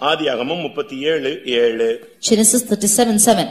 ஆதியாகமம் 37:7. Genesis 37:7.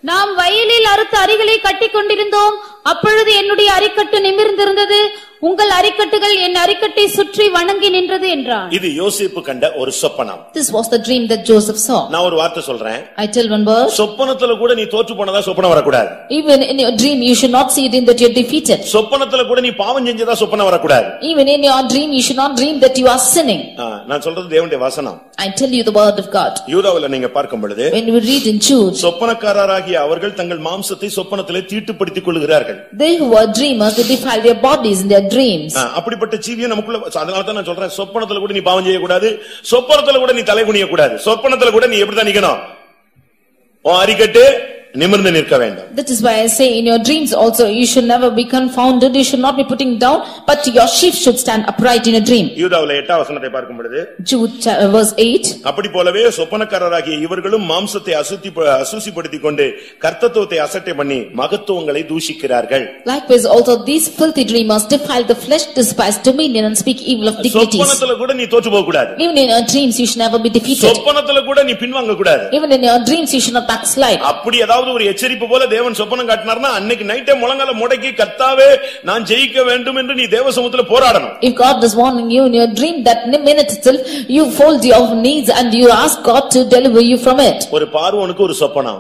நாம் வயலில் அறுத்த அரிகளை கட்டிக் கொண்டிருந்தோம். அப்பொழுது என்னுடைய அரிக்கட்டு நிமிர்ந்திருந்தது. உங்கள் அரிக்கட்டுகள் என் அரிக்கட்டை சுற்றி வணங்கி நின்றது என்றான். இது யோசேப்பு கண்ட ஒரு சொப்பனம். This was the dream that Joseph saw. நான் ஒரு வார்த்தை சொல்றேன். I tell one word. சொப்பனத்துல கூட நீ தோற்று போனதா சொப்பனம் வரக்கூடாது. Even in your dream you should not see it in that you are defeated. சொப்பனத்துல கூட நீ பாவம் செஞ்சதா சொப்பனம் வரக்கூடாது. Even in your dream you should not dream that you are sinning. நான் சொல்றது தேவனுடைய வசனம். I tell you the word of God. யூதாவில நீங்க பார்க்கும் பொழுது when we read in Jude, சொப்பனக்காரராகிய அவர்கள் தங்கள் மாம்சத்தை சொப்பனத்திலே தீட்டுப்படுத்திக் கொள்கிறார்கள். They who are dreamers they defile their bodies in their dreams. அப்படிப்பட்ட ஜீவியை நமக்குள்ள, அதனால தான் நான் சொல்றேன் சொப்பனத்துல கூட நீ பாவம் செய்ய கூடாது, சொப்பனத்துல கூட நீ தலை குனிய கூடாது. சொப்பனத்துல கூட நீ எப்படி தான் நிக்கணும்? உன் அரிக்கட்டு நிமிர்ந்து நிற்க வேண்டும். That is why I say in your dreams also you should never be confounded, you should not be putting down, but your sheep should stand upright in a dream. யூதாவில 8ஆம் வசனத்தை பார்க்கும் பொழுது Jude verse 8, அப்படி போலவே சொப்பனக்காரராகிய இவர்களும் மாம்சத்தை அசுசிப்படுத்திக் கொண்டு கர்த்தத்துவத்தை அசட்டை பண்ணி மகத்துவங்களை தூஷிக்கிறார்கள். Likewise also these filthy dreamers defile the flesh, despise dominion and speak evil of dignities. சொப்பனத்துல கூட நீ தோற்று போக கூடாது. Even in your dreams you should never be defeated. சொப்பனத்துல கூட நீ பின்வாங்க கூடாது. Even in your dreams you should not backslide. அப்படி ஒரு எச்சரிப்பு போல தேவன் சொப்பனம் காட்டினார்னா அன்னைக்கு நைட்டே முழங்கால முடக்கி கர்த்தாவே நான் ஜெயிக்க வேண்டும் என்று நீ தேவசமூகத்துல போராடணும். If God is warning you in your dream, that minute itself you fold your knees and you ask God to deliver you from it. ஒரு பார்வோனுக்கு ஒரு சொப்பனம்.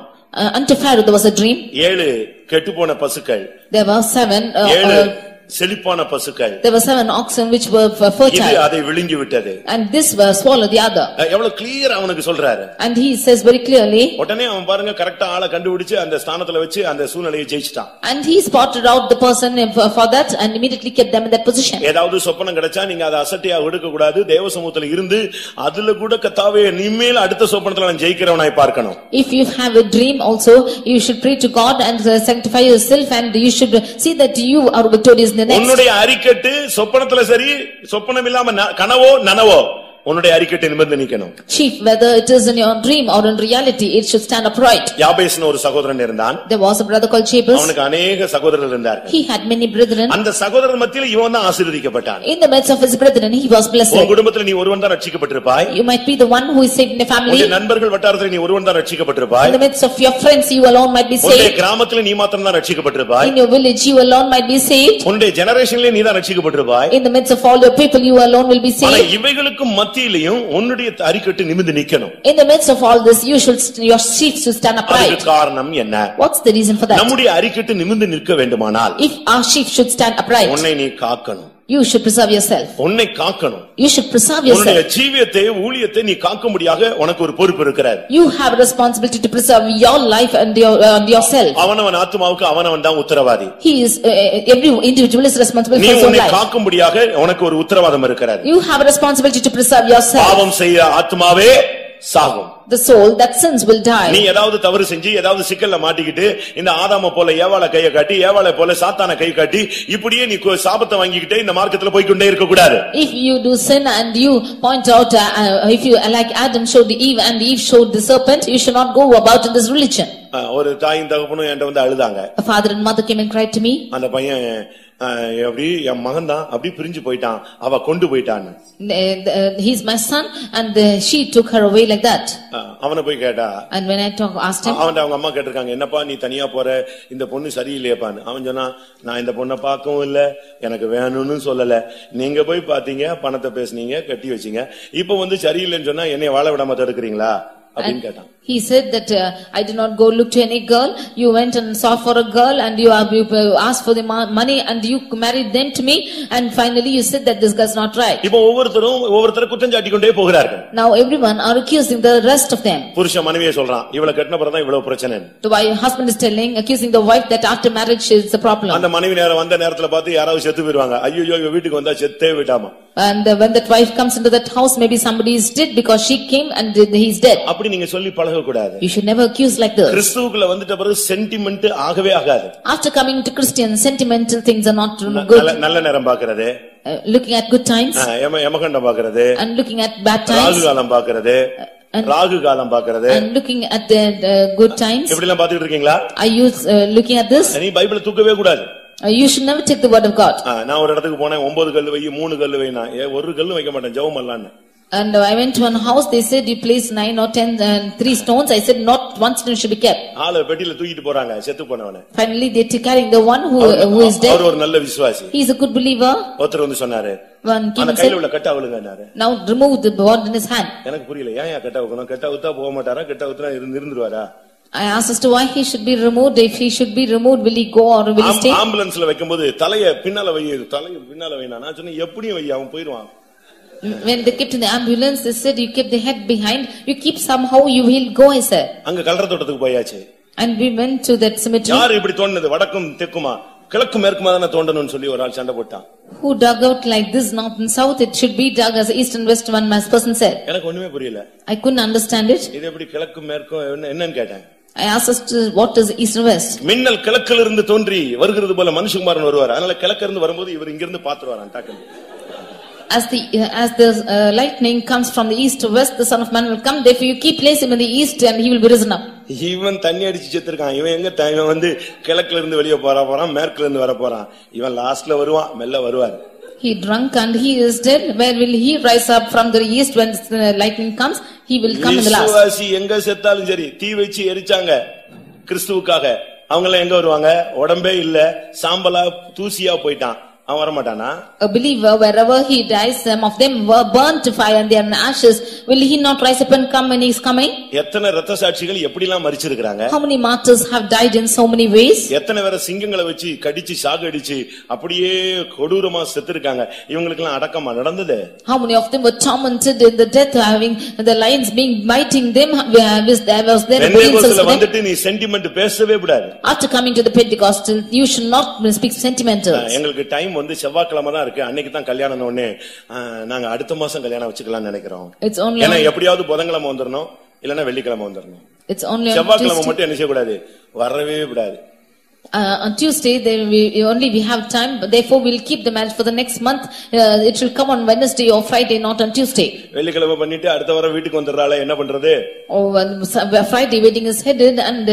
Unto Pharaoh there was a dream. 7 கெட்டுப்போன பசுக்கள். There were 7 செழிப்பான பசுக்கள். There were 7 oxen which were fertile. இது அதை விழுங்கி விட்டது. And this were swallowed the other. எவ்வளவு கிளியரா அவனுக்கு சொல்றாரு. And he says very clearly. உடனே அவன் பாருங்க கரெக்ட்டா ஆளை கண்டுபிடிச்சு அந்த ஸ்தானத்துல வச்சு அந்த சூழ்நிலையை ஜெயிச்சிட்டான். And he spotted out the person for that and immediately kept them in that position. ஏதாவது சொப்பனம் கிடைச்சா நீங்க அதை அசட்டையா எடுக்க கூடாது. தேவசமூகத்துல இருந்து அதுல கூட கர்த்தாவே இனிமேல் அடுத்த சொப்பனத்துல நான் ஜெயிக்கிறவனாய் பார்க்கணும். If you have a dream also you should pray to God and sanctify yourself and you should see that you are victorious. உன்னுடைய அரிக்கட்டு சொப்பனத்துல சரி, சொப்பனம் இல்லாம கனவோ நனவோ உன்னுடைய அரிக்கட்டை நிமிர்ந்து நிக்கணும். Chief, whether it is in your dream or in reality, it should stand upright. யாபேஸ்னு ஒரு சகோதரன் இருந்தான். There was a brother called Jabez. அவனுக்கு अनेक சகோதரர்கள் இருந்தார்கள். He had many brethren. அந்த சகோதரர் மத்தியில இவன் தான் ஆசீர்வதிக்கப்பட்டான். In the midst of his brethren he was blessed. உன் குடும்பத்துல நீ ஒருவன் தான் ரட்சிக்கப்பட்டிருப்பாய். You might be the one who is saved in the family. உன் நண்பர்கள் வட்டாரத்துல நீ ஒருவன் தான் ரட்சிக்கப்பட்டிருப்பாய். In the midst of your friends you alone might be saved. உன் கிராமத்துல நீ மாத்திரம் தான் ரட்சிக்கப்பட்டிருப்பாய். In your village you alone might be saved. உன் ஜெனரேஷன்ல நீ தான் ரட்சிக்கப்பட்டிருப்பாய். In the midst of all your people you alone will be saved. ஆனா இவைகளுக்கு மத்தியிலயும் உன்னுடைய அரிக்கட்டு நிமிர்ந்து நிக்கணும். In the midst of all this you should your sheep should stand upright. அதுக்கு காரணம் என்ன? What's the reason for that? நம்முடைய அரிக்கட்டு நிமிர்ந்து நிற்க வேண்டுமானால் if our sheep should stand upright, உன்னை நீ காக்கணும். You should preserve yourself. உன்னை காக்கணும். You should preserve yourself. உன்னுடைய ஜீவியத்தை ஊழியத்தை நீ காக்கும்படியாக உனக்கு ஒரு பொறுப்பு இருக்கிறது. You have a responsibility to preserve your life and yourself. அவனவன் ஆத்துமாவுக்கு அவனவன் தான் உத்தரவாதி. He is every individual is responsible for his own life. நீ உன்னை காக்கும்படியாக உனக்கு ஒரு உத்தரவாதம் இருக்கிறது. You have a responsibility to preserve yourself. பாவம் செய்ய ஆத்துமாவே சாகும். The soul that sins will die. நீ ஏதாவது தவறு செஞ்சு ஏதாவது சிக்கல்ல மாட்டிக்கிட்டு இந்த ஆதாம போல ஏவாளை கையை காட்டி ஏவாளை போல சாத்தான கை காட்டி இப்படியே நீ சாபத்தை வாங்கிக்கிட்டே இந்த மார்க்கத்துல போய் கொண்டே இருக்க கூடாது. If you do sin and you point out if you like Adam showed Eve and Eve showed the serpent, you should not go about in this religion. ஒரு தாயும் தகப்பனும் என்கிட்ட வந்து அழுதாங்க. A father and mother came and cried to me. அந்த பையன் அப்படி என் மகன் தான் அப்படி பிரிஞ்சு போயிட்டான், அவ கொண்டு போயிட்டான். He's my son and she took her away like that. அவனை போய் கேட்டா. And when I asked him, அவங்க அம்மா கேட்டிருக்காங்க, என்னப்பா நீ தனியா போற, இந்த பொண்ணு சரியில்லையப்பான்னு. அவன் சொன்னா, நான் இந்த பொண்ணை பார்க்கவும் இல்ல, எனக்கு வேணும்னு சொல்லல, நீங்க போய் பாத்தீங்க, பணத்தை பேசுனீங்க, கட்டி வச்சீங்க, இப்ப வந்து சரியில்லைன்னு சொன்னா என்னைய வாழ விடாம தடுக்கிறீங்களா அப்படின்னு கேட்டான். He said that I did not go look to any girl. You went and sought for a girl and you asked for the money and you married them to me and finally you said that this girl is not right. இப்போ ஒவ்வொருத்தர குற்றம் சாட்டி கொண்டே போகிறார்கள். Now everyone are accusing the rest of them. புருஷன் மனைவியை சொல்றான், இவளை கட்டின பிறகு தான் இவ்வளவு பிரச்சனை. The husband is telling, accusing the wife that after marriage is the problem. அந்த மனைவி வந்த நேரத்துல பார்த்து யாராவது செத்து போயிடுவாங்க, ஐயோ இவ வீட்டுக்கு வந்தா செத்தே விட்டாமா. And when that wife comes into that house, maybe somebody is dead because she came and he is dead. அப்படி நீங்க சொல்லி பழக கூடாது. You should never accuse like this. கிறிஸ்துவுக்குள்ள வந்துட்ட பிறகு சென்டிமென்ட் ஆகவே ஆகாது. After coming to Christian, sentimental things are not good. நல்ல நேரம் பார்க்கிறது, looking at good times, யமகண்டம் பார்க்கிறது, and looking at bad times, Rahu காலம் பார்க்கிறது, ராகு காலம் பார்க்கிறது, and looking at the good times. இப்படி எல்லாம் பார்த்துட்டு இருக்கீங்களா? Are you looking at this? நீ பைபிளை தூக்கவே கூடாது. You should never take the word of God. நான் ஒரு இடத்துக்கு போனேன், 9 கல்லு வை 3 கல்லு வை, நான் ஒரு கல்லு வைக்க மாட்டேன், ஜெபம் பண்ணலாம்னு. And I went to one house, they said you place 9 or 10 3 stones. I said not one stone should be kept. ஆளை பெட்டில தூக்கிட்டு போறாங்க செத்து போனவனே. Finally they take carrying the one who is dead. அவர் ஒரு நல்ல விசுவாசி. He is a good believer. ஒருத்தர் வந்து சொன்னாரு, One king அந்த said, கையில உள்ள கட்ட அவளுங்கனாரு. now remove the bond in his hand. எனக்கு புரியல, ஏன் கட்ட வைக்கணும்? கட்ட வைத்தா போக மாட்டாரா? கட்ட வைத்தா இருந்துருவாரா? I asked as to why he should be removed. If he should be removed, will he go or will he stay? ஆம்புலன்ஸ்ல வைக்கும்போது தலைய பின்னால வை, தலைய பின்னால வைனா நான் சொன்னேன் எப்படியும் வை, அவன் போயிடுவான். When they kept in the ambulance, they said you keep the head behind, you keep somehow you will go, I said. அங்க கல்ற தோட்டத்துக்கு போயாச்சு. And we went to that cemetery. யார் இப்படி தோண்டனது? வடக்கும் தெற்குமா கிழக்கு மேற்குமா தான தோண்டணும்னு சொல்லி ஒரு ஆள் சண்டை போட்டான். Who dug out like this, north and south? It should be dug as east and west, one person said. எனக்கு ஒண்ணுமே புரியல. I couldn't understand it. இது எப்படி கிழக்கு மேற்கும் என்னன்னு கேட்டேன். I asked us to what is east and west. மின்னல் கிழக்கில இருந்து தோன்றி வருகிறது போல மனுஷகுமாரன் வருவார். அதனால கிழக்கில இருந்து வரும்போது இவர் இங்க இருந்து பாத்துருவாராம் டக்குனு. As the lightning comes from the east to west, the son of man will come. Therefore you keep place him in the east and he will be risen up. இவன் தண்ணி அடிச்சு செத்துறான். இவன் எங்க இவன் வந்து கிழக்குல இருந்து வெளிய போறான், மேற்குல இருந்து வர போறான். இவன் லாஸ்ட்ல வருவான், மெல்ல வருவார். He drunk and he is dead. Where will he rise up from the east when the lightning comes? He will come in the last. விசுவாசி எங்க செத்தாலும் சரி, தீ வச்சு எரிச்சாங்க கிறிஸ்துவுக்காக. அவங்க எல்லாம் எங்க வருவாங்க? உடம்பே இல்ல, சாம்பலா தூசியா போயிட்டான். அவன் வர மாட்டானா? A believer, wherever he dies, some of them were burnt to fire and they are in ashes. Will he not rise up and come when he is coming? எத்தனை இரத்த சாட்சிகள் எப்படிலாம் மரிச்சிருக்காங்க? How many martyrs have died in so many ways? எத்தனை பேரை சிங்கங்களை வச்சு கடிச்சு சாகடிச்சு அப்படியே கொடூரமா செத்துருக்காங்க. இவங்களுக்கெல்லாம் அடக்கமா நடந்தது? How many of them were tormented in the death, having the lions being biting them? Was there பெந்தேகோஸ்துல வந்துட்டு நீ சென்டிமெண்ட் பேசவே கூடாது. After coming to the Pentecostal, you should not speak sentimental. எங்களுக்கு டைம் வந்து செவ்வாய்க்கிழமை தான் இருக்கு. அன்னைக்கு தான் கல்யாணம். ஒண்ணே நாங்க அடுத்த மாசம் கல்யாணம் வச்சுக்கலாம்னு நினைக்கிறோம். ஏன்னா எப்படியாவது புதன்கிழமை வந்துடணும், இல்லன்னா வெள்ளிக்கிழமை வந்துடணும். செவ்வாய்க்கிழமை மட்டும் என்ன செய்யக்கூடாது, வரவே கூடாது. On Tuesday we have time, but therefore we'll keep the marriage for the next month. It will come on Wednesday or Friday, not on Tuesday. வெள்ளிக்கிழமை பண்ணிட்டு அடுத்த வாரம் வீட்டுக்கு வந்துறாளே, என்ன பண்றது? Oh, Friday wedding is headed and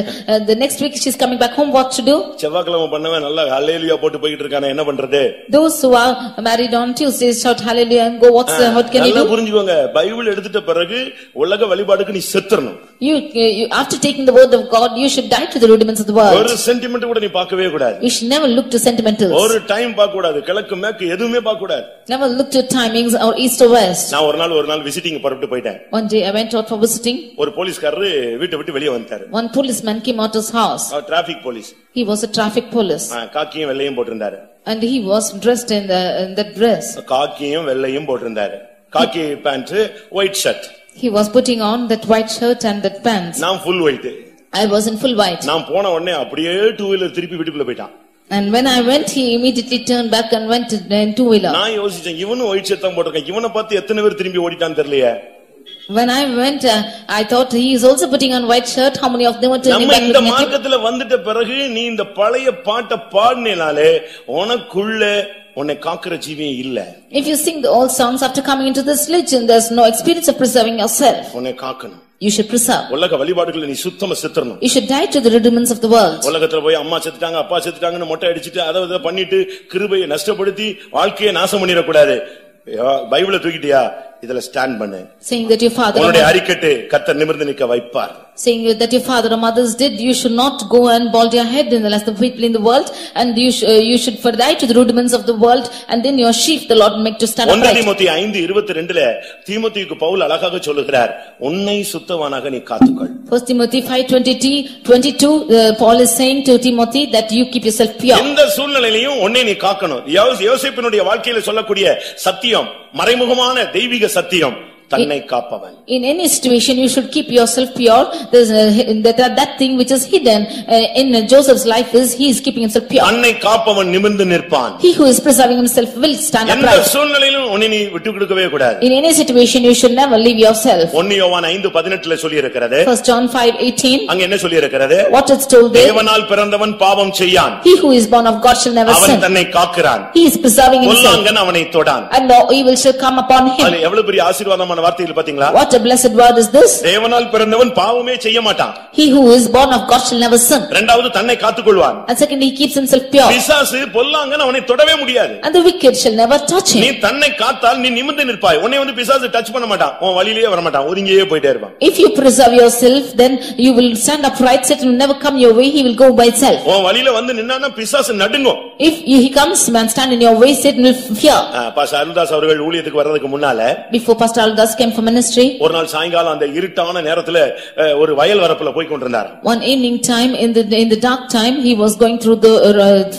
the next week she's coming back home. What to do? செவ்வாய்க்கிழமை பண்ணவன் நல்லா ஹல்லேலூயா போட்டு போயிட்டு இருக்கானே, என்ன பண்றது? Those who are married on Tuesday shout hallelujah and go. What can you do? புரிஞ்சுக்கோங்க, பைபிள் எடுத்துட்ட பிறகு உலக வழிபாடுக்கு நீ செத்துறணும். You after taking the word of God, you should die to the rudiments of the world. ஒரு sentiment கூட நீ பார்க்கவே கூடாது. You should never look to sentimentals. ஒரு டைம் பார்க்க கூடாது, கிழக்கு மேற்கு எதுவுமே பார்க்க கூடாது. Never look to timings or east or west. நான் ஒரு நாள் விசிட்டிங் புறப்பட்டு போயிட்டேன். One day I went out for visiting. ஒரு போலீஸ்காரர் வீட்டை விட்டு வெளிய வந்தாரு. One policeman came out of his house. Traffic police. He was a traffic police. காக்கியும் வெள்ளையும் போட்டிருந்தாரு. And he was dressed in that dress. காக்கியும் வெள்ளையும் போட்டிருந்தாரு. Khaki pant, white shirt. He was putting on that white shirt and that pants. நான் full white. I was in full white. நான் போன உடனே அப்படியே டூ வீலர் திருப்பி வீட்டுக்குள்ள போய்ட்டான். And when I went, he immediately turned back and went in two wheeler. நான் யோசிச்சேன், இவனும் ஒயிட் ஷர்ட் தான் போட்டிருக்கான், இவனை பார்த்து எத்தனை பேர் திரும்பி ஓடிட்டான்னு தெரியலையே. When I went, I thought he is also putting on white shirt. How many of them were turning back? நம்ம இந்த மார்க்கத்துல வந்துட்ட பிறகு நீ இந்த பழைய பாட்டை பாடினாலே உனக்குள்ள உன்னை காக்குற ஜீவியே இல்ல. If you sing the old songs after coming into this religion, there's no experience of preserving yourself. உன்னை காக்கணும். You should preserve. உலக வழிபாடுகளை நீ சுத்தமா செத்துறணும். You should die to the rudiments of the world. உலகத்துல போய் அம்மா செத்துட்டாங்க, அப்பா செத்துட்டாங்கன்னு மொட்டை அடிச்சிட்டு அதை பண்ணிட்டு கிருபையை நஷ்டப்படுத்தி வாழ்க்கையை நாசம் பண்ணிட கூடாது. பைபிளை தூக்கிட்டியா, இதல ஸ்டாண்ட் பண்ணு. Saying that your father உன்னுடைய அறிக்கட்டு கர்த்தர் நிமிர்ந்து நிக்க வைப்பார். Saying that your father or mothers did, you should not go and bald your head in the last of people in the world, and you should for die to the rudiments of the world, and then your sheep the Lord make to stand upright. 1 Timothy 5:22ல தீமோத்தேயுக்கு Pavul அழகாக சொல்லுகிறார், உன்னை சுத்தவானாக நீ காத்துக்கொள். 1 Timothy 5:22 Paul is saying to Timothy that you keep yourself pure. எந்த சூழ்நிலையிலும் உன்னை நீ காக்கணும். யோசேப்பினுடைய வாழ்க்கையில சொல்லக்கூடிய சத்தியம் மறைமுகமான தெய்வீக சத்தியம், தன்னை காப்பவன். In any situation you should keep yourself pure. There's that thing which is hidden in Joseph's life is he is keeping himself pure. தன்னை காப்பவன் நிமிர்ந்து நிற்பான். He who is preserving himself will stand upright. எந்த சூழ்நிலையிலும் உன்னை நீ விட்டு கொடுக்கவே கூடாது. In any situation you should never leave yourself. 1 யோவான் 5:18ல சொல்லி இருக்கிறது. 1 John 5:18 அங்க என்ன சொல்லி இருக்கிறது? What is told there? தேவனால் பிறந்தவன் பாவம் செய்யான். He who is born of God shall never sin. அவன் தன்னை காக்கிறான். He is preserving himself. பொல்லாங்கன் அவனை தொடான். And no evil shall come upon him. அது எவ்வளவு பெரிய ஆசீர்வாதமான ஆசீர்வாதமான வார்த்தைகள் பாத்தீங்களா? What a blessed word is this? தேவனால் பிறந்தவன் பாவமே செய்ய மாட்டான். He who is born of God shall never sin. இரண்டாவது தன்னை காத்துக்கொள்வான். And second, he keeps himself pure. பிசாசு பொல்லாங்கன் அவனை தொடவே முடியாது. And the wicked shall never touch him. நீ தன்னை காத்தால் நீ நிமிர்ந்து நிற்பாய். உன்னை வந்து பிசாசு டச் பண்ண மாட்டான். உன் வழியிலேயே வர மாட்டான். ஒதுங்கியே போயிட்டே இருப்பான். If you preserve yourself, then you will stand upright. Satan will never come your way. He will go by itself. உன் வழியில வந்து நின்னானா பிசாசு நடுங்கும். If he comes and stand in your way, Satan will fear. Pastor Aruldas அவர்கள் ஊழியத்துக்கு வர்றதுக்கு முன்னால Before Pastor Aldas came for ministry, ஒரு நாள் சாயங்காலம் அந்த இருட்டான நேரத்துல ஒரு வயல் வரப்புல போய் கொண்டிருந்தார். one evening time in the dark time, he was going through the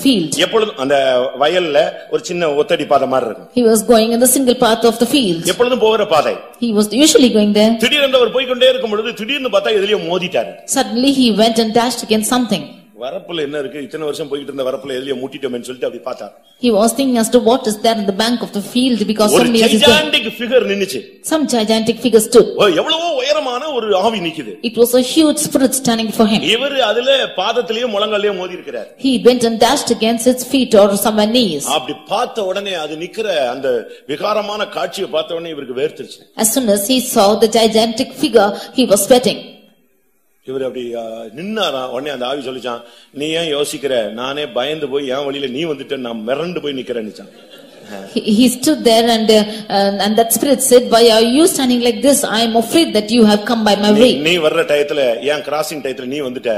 field. எப்பொழுதும் அந்த வயல்ல ஒரு சின்ன ஒத்தடி பாதை மாதிரி இருக்கும். He was going in the single path of the field. எப்பொழுதும் போகிற பாதை. He was usually going there. திடீரென்று அவர் போய் கொண்டே இருக்கும் பொழுது திடீர்னு பார்த்தா எதிலேயோ மோதிட்டார். Suddenly he went and dashed against something. வரப்புல என்ன இருக்கு, இத்தனை வருஷம் போயிட்டு இருந்த வரப்புல எதிலேயோ முட்டிட்டோம்னு சொல்லிட்டு அப்படி பார்த்தார். He was thinking as to what is there in the bank of the field, because so many years ago gigantic figure நின்னுச்சு. some gigantic figure stood. எவ்வளவோ உயரமான ஒரு ஆவி நிக்குது. It was a huge spirit standing for him. இவர் அதுல பாதத்திலேயே முழங்காலையே மோதி இருக்கிறார். He went and dashed against its feet or somewhere knees. அப்படி பார்த்த உடனே அது நிக்கிற அந்த விகாரமான காட்சியை பார்த்த உடனே இவருக்கு வேர்த்துச்சு. As soon as he saw the gigantic figure, he was sweating. இவர் அப்படி நின்னாரா. உடனே அந்த ஆவி சொல்லிச்சான், நீ ஏன் யோசிக்கிற, நானே பயந்து போய் என் வழியில நீ வந்துட்ட, நான் மிரண்டு போய் நிக்கிறேன்னு. He stood there and that spirit said, why are you standing like this? I am afraid that you have come by my way. நீ வர்ற டயத்துல ஏன் கிராசிங் டயத்துல நீ வந்துட்ட,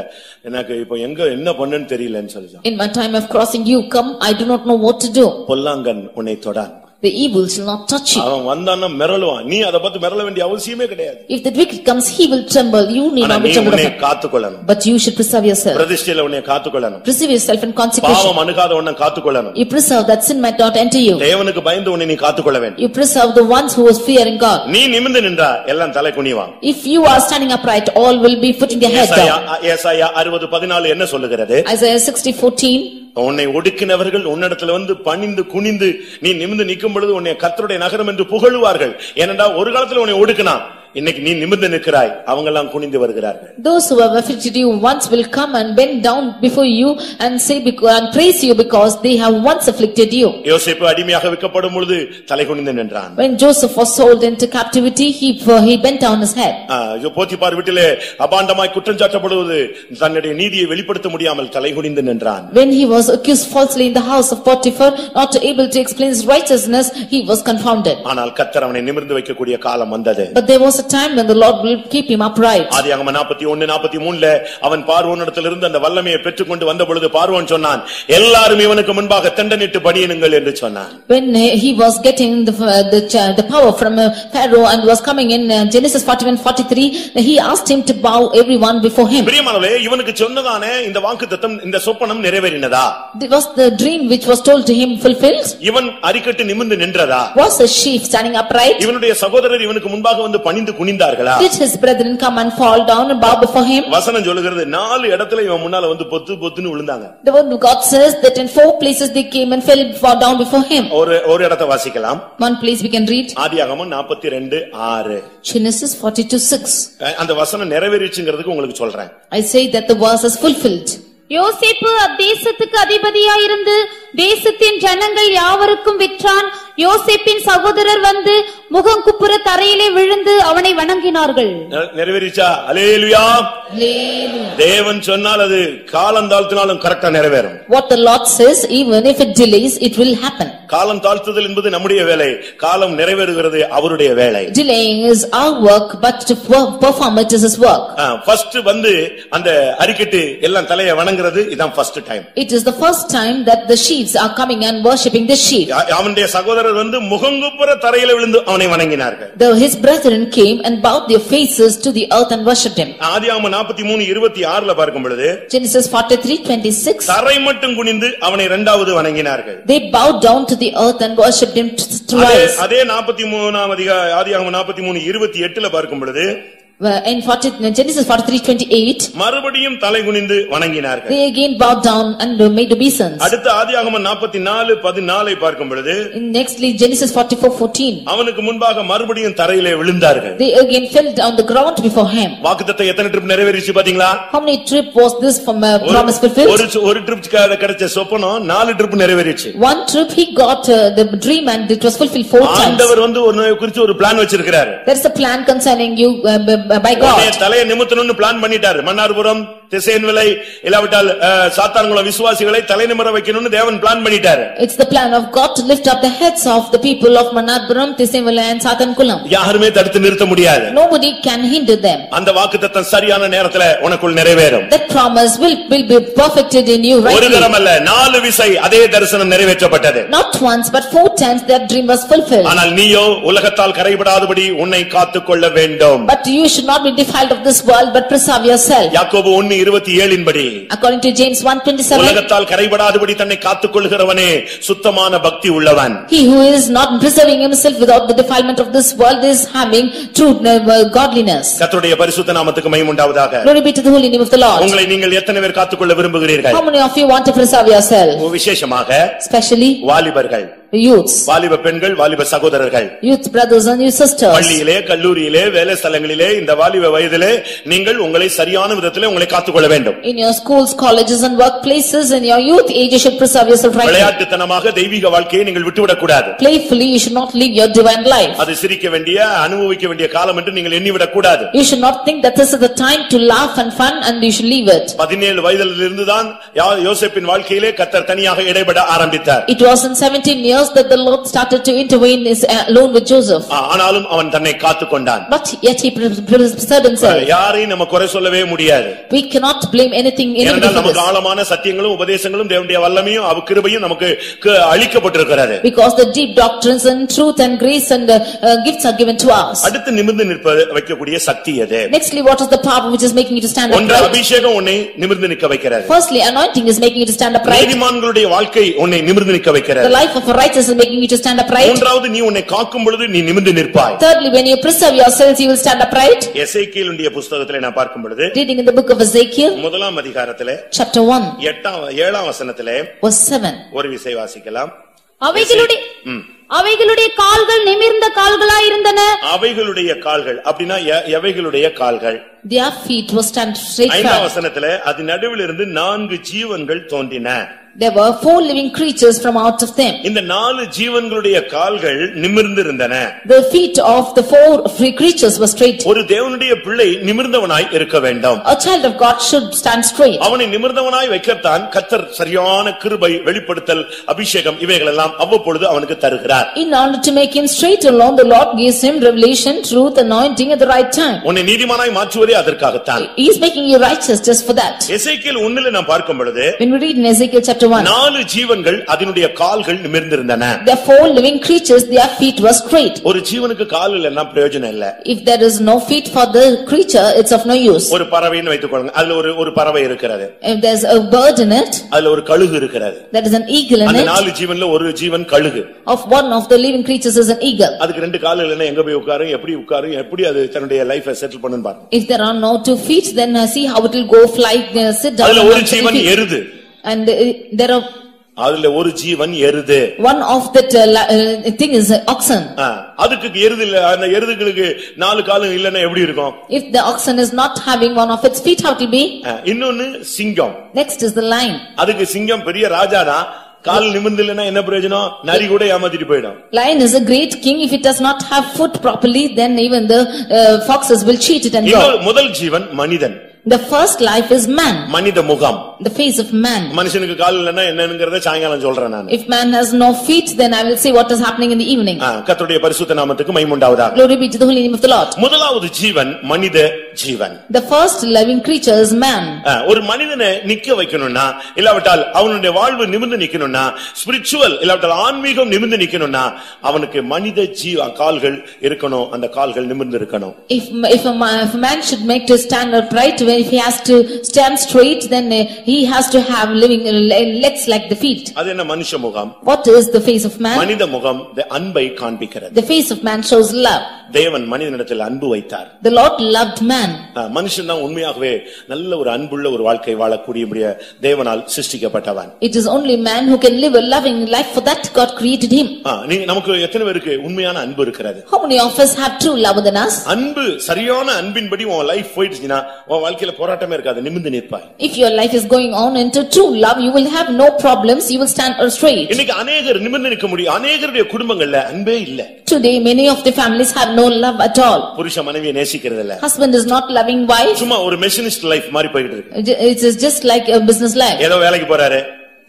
எனக்கு இப்போ எங்க என்ன பண்ணனும் தெரியலன்னு சொல்லிச்சான். In my time of crossing you come, I do not know what to do. பொல்லாங்கன் உன்னை தொடான். The evil shall not touch you. அவன் வந்தான்னா மிரளுவான். நீ அத பத்தி மிரள வேண்டிய அவசியமே கிடையாது. If the wicked comes, he will tremble. You need not be trembled. நீ காத்துக்கொள்ளணும். But you should preserve yourself. பிரதிஷ்டையில உன்னை காத்துக்கொள்ளணும். Preserve yourself in consecration. பாவம் அணுகாத உன்னை காத்துக்கொள்ளணும். You preserve that sin might not enter you. தேவனுக்கு பயந்து உன்னை நீ காத்துக்கொள்ள வேண்டும். You preserve the ones who is fearing God. நீ நிமிர்ந்து நின்றா எல்லாம் தலை குனிவான். If you are standing upright, all will be putting their head down. ஏசாயா 60:14 என்ன சொல்லுகிறது? Isaiah 60:14. உன்னை ஒடுக்கினவர்கள் உன்னிடத்துல வந்து பணிந்து குனிந்து நீ நிமிர்ந்து நிற்கும் பொழுது உன்னை கர்த்தருடைய நகரம் என்று புகழுவார்கள். ஏனென்றால் ஒரு காலத்துல உன்னை ஒடுக்கினான், இன்னைக்கு நீ நிமிர்ந்து நிற்கிறாய், அவங்க எல்லாம் குனிந்து வருகிறார்கள். Those who have afflicted you once will come and bend down before you and say and praise you because they have once afflicted you. யோசேப்பு அடிமையாக விற்கப்படும் பொழுது தலை குனிந்து நின்றான். When Joseph was sold into captivity, he bent down his head. Potiphar வீட்டிலே அபாண்டமாய் குற்றம் சாட்டப்படுவது தன்னுடைய நீதியை வெளிப்படுத்த முடியாமல் தலை குனிந்து நின்றான். When he was accused falsely in the house of Potiphar, not able to explain his righteousness, he was confounded. ஆனால் கர்த்தர் அவனை நிமிர்ந்து வைக்கக்கூடிய காலம் வந்தது. But there was a time when the Lord will keep him upright. ஆதியாகமம் 41:43 அவன் பார்வோனிடத்திலிருந்து அந்த வல்லமையை பெற்றுக்கொண்டு வந்த பொழுது பார்வோன் சொன்னான், எல்லாரும் இவனுக்கு முன்பாக தண்டனிட்டு பணியுங்கள் என்று சொன்னான். When he was getting the power from Pharaoh and was coming in Genesis 41:43, he asked him to bow everyone before him. பிரியமானவர்களே, இவனுக்கு சொன்னதானே இந்த வாக்குத்தத்தம், இந்த சொப்பனம் நிறைவேறினதா? Was the dream which was told to him fulfilled? இவன் அரிக்கட்டு நிமிர்ந்து நின்றதா? Was a sheep standing upright? இவனுடைய சகோதரர் இவனுக்கு முன்பாக வந்து பணிந்து குனிந்தார்களா? Did his brethren come and fall down and bow before him? வசனம் சொல்லுகிறது 4 இடத்துல இவன் முன்னால வந்து பொத்து பொத்துன்னு விழுந்தாங்க. The word of God says that in 4 places they came and fell down before him. ஒரு இடத்தை வாசிக்கலாம். One place we can read. ஆதியாகமம் 42:6. Genesis 42:6. அந்த வசனம் நிறைவேறிச்சுங்கிறதுக்கு உங்களுக்கு சொல்றேன். I say that the verse is fulfilled. யோசேப்பு அத்தேசத்துக்கு அதிபதியாயிருந்து தேசத்தின் ஜனங்கள் யாவருக்கும் விற்றான். யோசேப்பின் சகோதரர் வந்து முகங்குப்புற தரையிலே விழுந்து அவனை வணங்கினார்கள். நிறைவேறிச்சா? அல்லேலூயா. தேவன் சொன்னால் அது காலம் தாழ்த்தினாலும் கரெக்டா நிறைவேறும். What the Lord says, even if it delays, it will happen. காலம் தாழ்த்துதல் என்பது நம்முடைய வேலை, காலம் நிறைவேறுகிறது அவருடைய வேலை. Delaying is our work, but to perform it is his work. First வந்து அந்த அரிக்கட்டு எல்லாம் தலையை வணங்குறது இதான் first time. It is the first time that the sheep are coming and worshipping the sheep. அவனுடைய சகோதரர் வந்து முகங்குப்புற தரையில விழுந்து அவனை வணங்கினார்கள். His brethren came and bowed their faces to the earth and worshipped him. ஆதியாகமம் 43:26 பார்க்கும் பொழுது Genesis 43:26 தரை மட்டும் குனிந்து அவனை இரண்டாவது வணங்கினார்கள். They bowed down to the earth and worshipped him twice. அதே 43 ஆதியாகமம் 43:28 பார்க்கும் பொழுது In Genesis 43:28, மறுபடியும் தலைகுனிந்து வணங்கினார்கள். they again bowed down and made obeisance. அடுத்து ஆதியாகமம் 44:14 பார்க்கும் பொழுது, Nextly Genesis 44:14, அவனுக்கு முன்பாக மறுபடியும் தரையிலே விழுந்தார்கள். they again fell on the ground before him. வாக்குத்தத்தம் எத்தனை ட்ரிப் நிறைவேறிச்சு பாத்தீங்களா? How many trip was this from promise fulfilled? ஒரு ட்ரிப் கிடைச்ச சொப்பனம் 4 trip நிறைவேறிச்சு. One trip he got the dream and it was fulfilled 4 times. ஆண்டவர் ஒரு குறித்து ஒரு பிளான் வச்சிருக்காரு. There is a plan concerning you by God. தலையை நிமித்தணும்னு பிளான் பண்ணிட்டாரு. மன்னார்புரம் திசையன்விலை இல்லாவிட்டால் சாத்தான்குளம் விசுவாசிகளை தலைநிமிர வைக்கணும்னு தேவன் பிளான் பண்ணிட்டாரு. It's the plan of God to lift up the heads of the people of Mannarpuram, Thisenvala and Sathankulam. யாருமே தடுத்து நிறுத்த முடியாது. Nobody can hinder them. அந்த வாக்குத்தத்தம் சரியான நேரத்துல உனக்குள் நிறைவேறும். That promise will be perfected in you rightly. ஒரு தரம் அல்ல 4 விசை அதே தரிசனம் நிறைவேற்றப்பட்டது. Not once but 4 times that dream was fulfilled. ஆனால் நீயோ உலகத்தால் கரைபடாதபடி உன்னை காத்துக்கொள்ள வேண்டும். But you should not be defiled of this world but preserve yourself. யாக்கோபு 1:27 படி, According to James 1:27, உலகத்தால் கரைபடாதபடி தன்னை காத்துக்கொள்கிறவனே சுத்தமான பக்தி உள்ளவன். he who is not preserving himself without the defilement of this world is having true godliness. கர்த்தருடைய பரிசுத்த நாமத்துக்கு மகிமை உண்டாவதாக. Glory be to the holy name of the Lord. உங்களை நீங்கள் எத்தனை பேர் காத்துக்கொள்ள விரும்புகிறீர்கள்? How many of you want to preserve yourself? விசேஷமாக Especially வாலிபர்கள், youths, வாலிப பெண்கள், வாலிப சகோதரர்கள், youth brothers and youth sisters. பள்ளியிலே, கல்லூரியிலே, வேலை ஸ்தலங்களிலே இந்த வாலிப வயதிலே நீங்கள் உங்களை சரியான விதத்திலே உங்களை காத்துக்கொள்ள வேண்டும். In your schools, colleges and workplaces, in your youth age, you should preserve yourself rightly. விளையாட்டுத்தனமாக தெய்வீக வாழ்க்கையை நீங்கள் விட்டுவிடக் கூடாது. Playfully, you should not live your divine life. அது சிரிக்க வேண்டிய, அனுபவிக்க வேண்டிய காலம் என்று நீங்கள் எண்ணிவிடக் கூடாது. You should not think that this is the time to laugh and fun and you should leave it. 17 வயதிலிருந்து தான் யோசேப்பின் வாழ்க்கையிலே கர்த்தர் தனியாக இடைபட ஆரம்பித்தார். It was in 17 years that the Lord started to intervene alone with Joseph. ஆனாலும் அவன் தன்னை காத்துக்கொண்டான். But yet he preserved himself. யாரையும் நம்ம குறை சொல்லவே முடியாது. We cannot blame anything in it. நமக்கு ஆழமான சத்தியங்களும் உபதேசங்களும் தேவனுடைய வல்லமையும் கிருபையும் நமக்கு அளிக்கப்பட்டிருக்கிறது. Because the deep doctrines and truth and grace and gifts are given to us. அடுத்து நிமிர்ந்து நிற்ப வைக்கக்கூடிய சக்தி எது? Nextly, what is the power which is making you to stand upright? ஒன்று அபிஷேகம் உன்னை நிமிர்ந்து நிற்க வைக்கிறது. Firstly, anointing is making you to stand upright. நீதிமான்களுடைய வாழ்க்கை உன்னை நிமிர்ந்து நிற்க வைக்கிறது. The life of a righteous is making you to stand upright. மூன்றாவது, நீ உன்னை காக்கும் பொழுது நீ நிமிர்ந்து நிற்பாய். Thirdly, when you preserve yourselves, you will stand upright. எசேக்கியேலுடைய புத்தகத்திலே நான் பார்க்கும் பொழுது, reading in the book of Ezekiel, முதலாம் அதிகாரத்திலே chapter 1, 7ஆம் வசனத்திலே verse 7, ஒரு விசை வாசிக்கலாம். அவைகளுடைய கால்கள் நிமிர்ந்த கால்களாய் இருந்தன. அவைகளுடைய கால்கள் அப்படினா எவைகளுடைய கால்கள்? their feet were stand straight. 5ஆம் வசனத்திலே அது நடுவில் இருந்து 4 ஜீவன்கள் தோன்றின. There were 4 living creatures from out of them. இந்த 4 ஜீவன்களுடைய கால்கள் நிமிர்ந்திருந்தன. The feet of the 4 free creatures were straight. ஒரு தேவனுடைய பிள்ளை நிமிர்ந்தவனாய் இருக்க வேண்டும். A child of God should stand straight. அவனை நிமிர்ந்தவனாய் வைக்கத்தான் கர்த்தர் சரியான கிருபை, வெளிப்படுத்தல், அபிஷேகம் இவைகள் எல்லாம் அவ்வப்பொழுது அவனுக்கு தருகிறார். In order to make him straight alone, the Lord gives him revelation, truth, anointing at the right time. உன்னை நீதிமானாய் மாற்றுவதே அதற்காகத்தான். He is making you righteous just for that. எசேக்கியேல் 1ல நாம் பார்க்கும் பொழுது, when we read in Ezekiel chapter 1, 4 ஜீவன்கள் அதனுடைய கால்கள் நிமிர்ந்திருந்தன. The 4 living creatures, their feet were straight. ஒரு ஜீவனுக்கு கால் இல்லன்னா பிரயோஜனம் இல்ல. If there is no feet for the creature, it's of no use. ஒரு பறவைன்னு வைத்துக்கொள்ளுங்க. அதுல ஒரு பறவை இருக்கிறது. If there's a bird in it, அதுல ஒரு கழுகு இருக்கிறது. there is an eagle in it. அந்த 4 ஜீவன்ல ஒரு ஜீவன் கழுகு. Of one of the living creatures is an eagle. அதுக்கு 2 கால் இல்லன்னா எங்க போய் உட்காரும், எப்படி அது தன்னுடைய லைஃபை செட்டில் பண்ணுன்னு பாருங்க. If there are no 2 feet, then see how it will go fly, sit down. அதுல ஒரு ஜீவன் எருது. And there are அதுல ஒரு ஜீவன் எருது. one of that thing is oxen. அதுக்கு எருது இல்ல. அந்த எருதுகளுக்கு 4 கால் இல்லன்னா எப்படி இருக்கும்? If the oxen is not having one of its feet, how it will be? இன்னொன்னு சிங்கம். Next is the lion. அதுக்கு சிங்கம் பெரிய ராஜாதான். கால் நிமிர்ந்தில்லைன்னா என்ன பிரயோஜனம்? நரி கூட ஏமாத்திட்டு போயிடும். Lion is a great king. If it does not have foot properly, then even the foxes will cheat it and go. முதல் ஜீவன் மனிதன். The first life is man. மனித முகம். The face of man. மனுஷனுக்கு கால் இல்லன்னா என்னங்கறத சாயங்காலம் சொல்றேன் நான். If man has no feet, then I will say what is happening in the evening. கர்த்தருடைய பரிசுத்த நாமத்துக்கு மகிமை உண்டாவதாக. Glory be to the holy name of the Lord. முதலாவது ஜீவன் மனித ஜீவன். The first living creature is man. ஒரு மனிதனை நிக்க வைக்கணும்னா, இல்லாவிட்டால் அவனுடைய வாழ்வு நிமிர்ந்து நிக்கணும்னா, ஸ்பிரிச்சுவல் இல்லாவிட்டால் ஆன்மீகம் நிமிர்ந்து நிக்கணும்னா, அவனுக்கு மனித கால்கள் இருக்கணும். அந்த கால்கள் நிமிர்ந்து இருக்கணும். If a man should make to stand upright, if he has to stand straight, then he has to have living legs like the feet. அது என்ன மனுஷ முகம்? What is the face of man? மனித முகம் அன்பை காண்பிக்கிறது. The face of man shows love. தேவன் மனிதனிடத்தில் அன்பு வைத்தார். The Lord loved man. மனுஷன் தான் உண்மையாகவே நல்ல ஒரு அன்புள்ள ஒரு வாழ்க்கை வாழக்கூடிய தேவனால் சிருஷ்டிக்கப்பட்டவன். It is only man who can live a loving life, for that God created him. நமக்கு எத்தனை பேருக்கு உண்மையான அன்பு இருக்கிறது? How many of us have true love within us? அன்பு சரியான அன்பின்படி உன் லைஃப் போயிடுச்சுனா உன் வாழ்க்கையில போராட்டமே இருக்காது, நிமிர்ந்து நிற்பாய். If your life is going on into true love, you will have no problems, you will stand straight. இன்னைக்கு अनेகர் நிமிர்ந்து நிற்க முடியும். अनेகருடைய குடும்பங்கள்ல அன்பே இல்ல. Today many of the families have no love at all. புருஷ மனைவியை நேசிக்கிறது இல்ல. Husband is not loving wife. சும்மா ஒரு மெஷினிஸ்ட் லைஃப் மாதிரி போயிட்டு இருக்கு. It is just like a business life. ஏதோ வேலைக்கு போறாரு,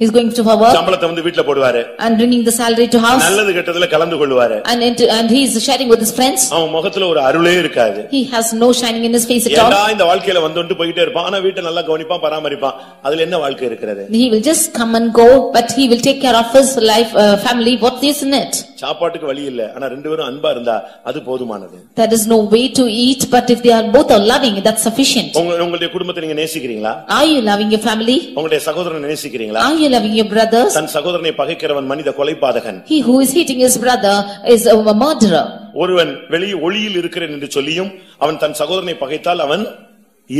he is going to work, சம்பளத்தை வந்து வீட்ல போடுவாரு, and bringing the salary to house, நல்லது கெட்டதுல கலந்து கொள்வாரு, and he is sharing with his friends. அவன் முகத்துல ஒரு அருளே இருக்காது. He has no shining in his face at all. ஏண்டா இந்த வாழ்க்கையில வந்துட்டு போயிட்டே இருப்பான், ஆனா வீட்டை நல்லா கவனிப்பான், பராமரிப்பான். அதுல என்ன வாழ்க்கை இருக்கிறது? He will just come and go, but he will take care of his life, family. What is in it? சாப்பாட்டுக்கு வழி இல்ல, ஆனா ரெண்டு பேரும் அன்பா இருந்தா அது போதுமானது. There is no way to eat, but if they are both are loving, that's sufficient. உங்களுடைய குடும்பத்தை நீங்க நேசிக்கிறீங்களா? Are you loving your family? உங்களுடைய சகோதரனை நேசிக்கிறீங்களா? Are you loving your brothers? தன் சகோதரனை பகைக்கிறவன் மனித கொலைபாதகன். He who is hating his brother is a murderer. ஒருவன் வெளியே ஒளியில் இருக்கிறேன் என்று சொல்லியும் அவன் தன் சகோதரனை பகைத்தால் அவன்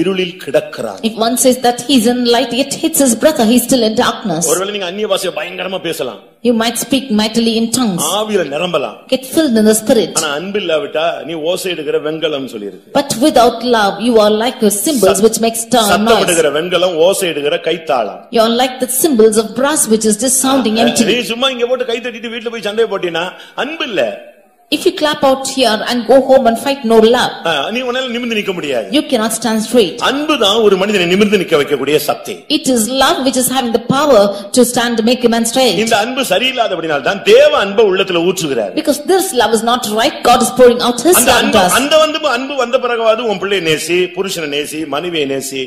இருளில் கிடக்கிறான். If one says that he is in light yet hates his brother, he is still in darkness. ஒருவேளை நீங்க அந்நிய பாஷையை பயங்கரமா பேசலாம். You might speak mightily in tongues. ஆவியில நிரம்பலாம். Get filled in the spirit. ஆனா அன்பில்லாவிட்டா நீ ஓசையிடுகிற வெண்கலம் சொல்லிருக்கு. But without love, you are like the cymbals which makes noise. சத்தமிடுகிற வெண்கலம், ஓசையிடுகிற கைத்தாளம். You are like the cymbals of brass which is just sounding empty. நீ சும்மா இங்க போட்டு கை தட்டிட்டு வீட்ல போய் சண்டை போட்டினா அன்பு இல்ல. If you clap out here and go home and fight, no love. நீ உன்னால நிமிர்ந்து நிக்க முடியாது. You cannot stand straight. அன்பு தான் ஒரு மனிதனை நிமிர்ந்து நிக்க வைக்கக்கூடிய சக்தி. It is love which is having the power to stand to make a man straight. இந்த அன்பு சரியில்லாதபடியால் தான் தேவ அன்பை உள்ளத்துல ஊற்றுகிறார். Because this love is not right, God is pouring out his love to us. அந்த அன்பு வந்த பிறகுவாது உன் பிள்ளையை நேசி, புருஷனை நேசி, மனைவியை நேசி.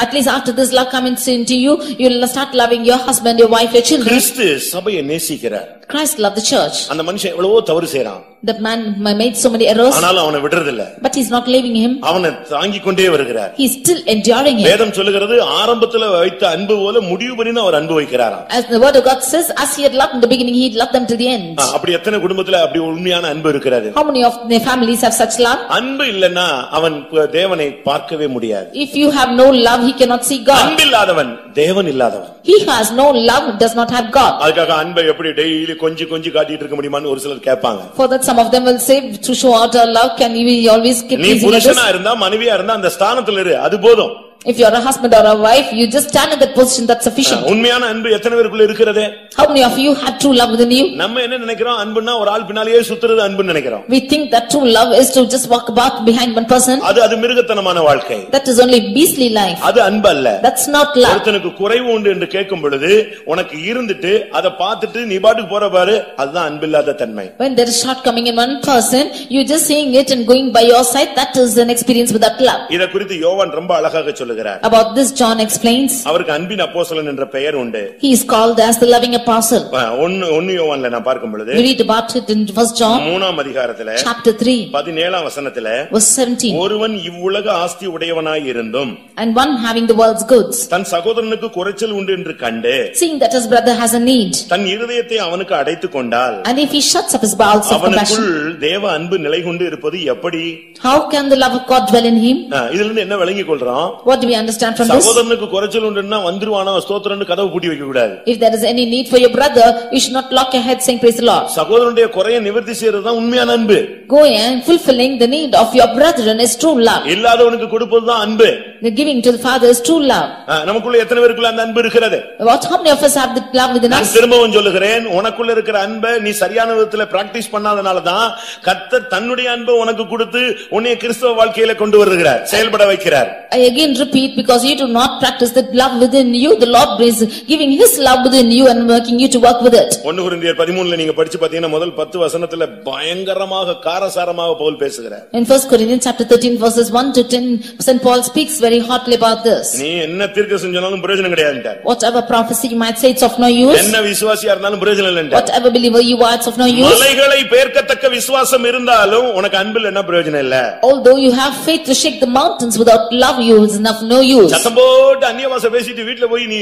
At least after this love comes into you, you will start loving your husband, your wife, your children. கிறிஸ்து சபையை நேசிக்கிறார். Christ loved the church. அந்த மனுஷன் எவ்வளவோ தவறு செய்றான். That man made so many errors. ஆனாலும் அவனை விடுறதில்ல. But he's not leaving him. அவனை தாங்கிக் கொண்டே வருகிறார். He's still enduring him. வேதம் சொல்லுகிறது ஆரம்பத்துல வைத்த அன்பு போல முடிவு வரைக்கும் அவர் அன்பு வைக்கிறாராம். As the word of God says, as he had loved in the beginning, he loved them to the end. அப்படி எத்தனை குடும்பத்துல அப்படி உண்மையான அன்பு இருக்கிறது? How many of the families have such love? அன்பு இல்லனா அவன் தேவனை பார்க்கவே முடியாது. If you have no love, he cannot see God. அன்பில்லாதவன் தேவன் இல்லாதவன். He has no love, does not have God. அதுக்காக அன்பை எப்படி டெய்லி கொஞ்சி காட்டிட்டு இருக்க முடியுமான்னு ஒரு சிலர் கேட்பாங்க. For that some of them will say, to show out our love, can we always keep நீ pleasing others? புருஷனா இருந்தா மனைவியா இருந்தா அந்த ஸ்தானத்துல இரு, அது போதும். If you are a husband or a wife, you just stand in that position, that's sufficient. உண்மையான அன்பு எத்தனை பேருக்குள்ள இருக்கிறது? How many of you have true love within you? நம்ம என்ன நினைக்கிறோம், அன்புன்னா ஒரு ஆள் பின்னாலேயே சுத்துறது அன்புன்னு நினைக்கிறோம். We think that true love is to just walk about behind one person. அது மிருகத்தனமான வாழ்க்கை. That is only beastly life. அது அன்பு அல்ல. That's not love. ஒருத்தனுக்கு குறைவு உண்டு என்று கேட்கும் பொழுது உனக்கு இருந்துட்டு அதை பார்த்துட்டு நீ பாட்டுக்கு போற பாரு, அதுதான் அன்பில்லாத தன்மை. When there is shortcoming in one person, you just seeing it and going by your side, that is an experience without love. இத குறித்து யோவான் ரொம்ப அழகாக சொல்லுகிறார். About this John explains. அவருக்கு அன்பின் அப்போஸ்தலன் என்ற பெயர் உண்டு. He is called as the loving apostle. 1 யோவான்ல நான் பார்க்கும் பொழுது, we read about it in 1 John 3ஆம் அதிகாரத்திலே chapter 3 17ஆம் வசனத்திலே verse 17. ஒருவன் இவ்வுலக ஆஸ்தி உடையவனாய் இருந்தும் and one having the world's goods, தன் சகோதரனுக்கு குறைச்சல் உண்டு என்று கண்டு, seeing that his brother has a need, தன் இருதயத்தை அவனுக்கு அடைத்துக் கொண்டால், and if he shuts up his bowels of compassion, அவனுக்குள் தேவ அன்பு நிலைகொண்டு இருப்பது எப்படி? how can the love of God dwell in him? இதிலிருந்து என்ன விளங்கிக் கொள்றோம்? What do we understand from this? சகோதரனுக்கு குறைச்சல் உண்டுன்னா வந்துருவானா ஸ்தோத்திரம்னு கதவு பூட்டி வைக்க கூடாது. If there is any need for your brother, you should not lock your head saying praise the Lord. சகோதரனுடைய குறையை நிவர்த்தி செய்யறது தான் உண்மையான அன்பு. Going and fulfilling the need of your brethren is true love. இல்லாதவனுக்கு கொடுப்பது தான் அன்பு. The giving to the Father is true love. நமக்குள்ள எத்தனை பேருக்குள்ள அந்த அன்பு இருக்கிறது? What how many of us have the love within us? நான் திரும்பவும் சொல்லுகிறேன், உனக்குள்ள இருக்கிற அன்பை நீ சரியான விதத்துல பிராக்டீஸ் பண்ணாதனால தான் கர்த்தர் தன்னுடைய அன்பை உனக்கு கொடுத்து உன்னை கிறிஸ்தவ வாழ்க்கையில கொண்டு வருகிறார், செயல்பட வைக்கிறார். I again repeat, because you do not practice the love within you, the Lord is giving his love within you and working you to work with it. 1 கொரிந்தியர் 13ல நீங்க படிச்சு பாத்தீங்கன்னா முதல் 10 வசனத்துல பயங்கரமாக காரசாரமாக பவுல் பேசுகிறார். In 1 Corinthians chapter 13 verses 1 to 10, Saint Paul speaks very very hotly about this. நீ என்ன தீர்க்கதரிசனம் சொன்னாலும் பிரயோஜனம் கிடையாதுன்றார். Whatever prophecy you might say, it's of no use. என்ன விசுவாசியா இருந்தாலும் பிரயோஜனம் இல்லன்றார். Whatever believer you are, it's of no use. மலைகளை பெயர்க்கத்தக்க விசுவாசம் இருந்தாலும் உனக்கு அன்பில் என்ன பிரயோஜனம் இல்ல. Although you have faith to shake the mountains, without love you is enough no use. சத்தம் போட்டு அந்நிய பாஷை பேசிட்டு வீட்ல போய் நீ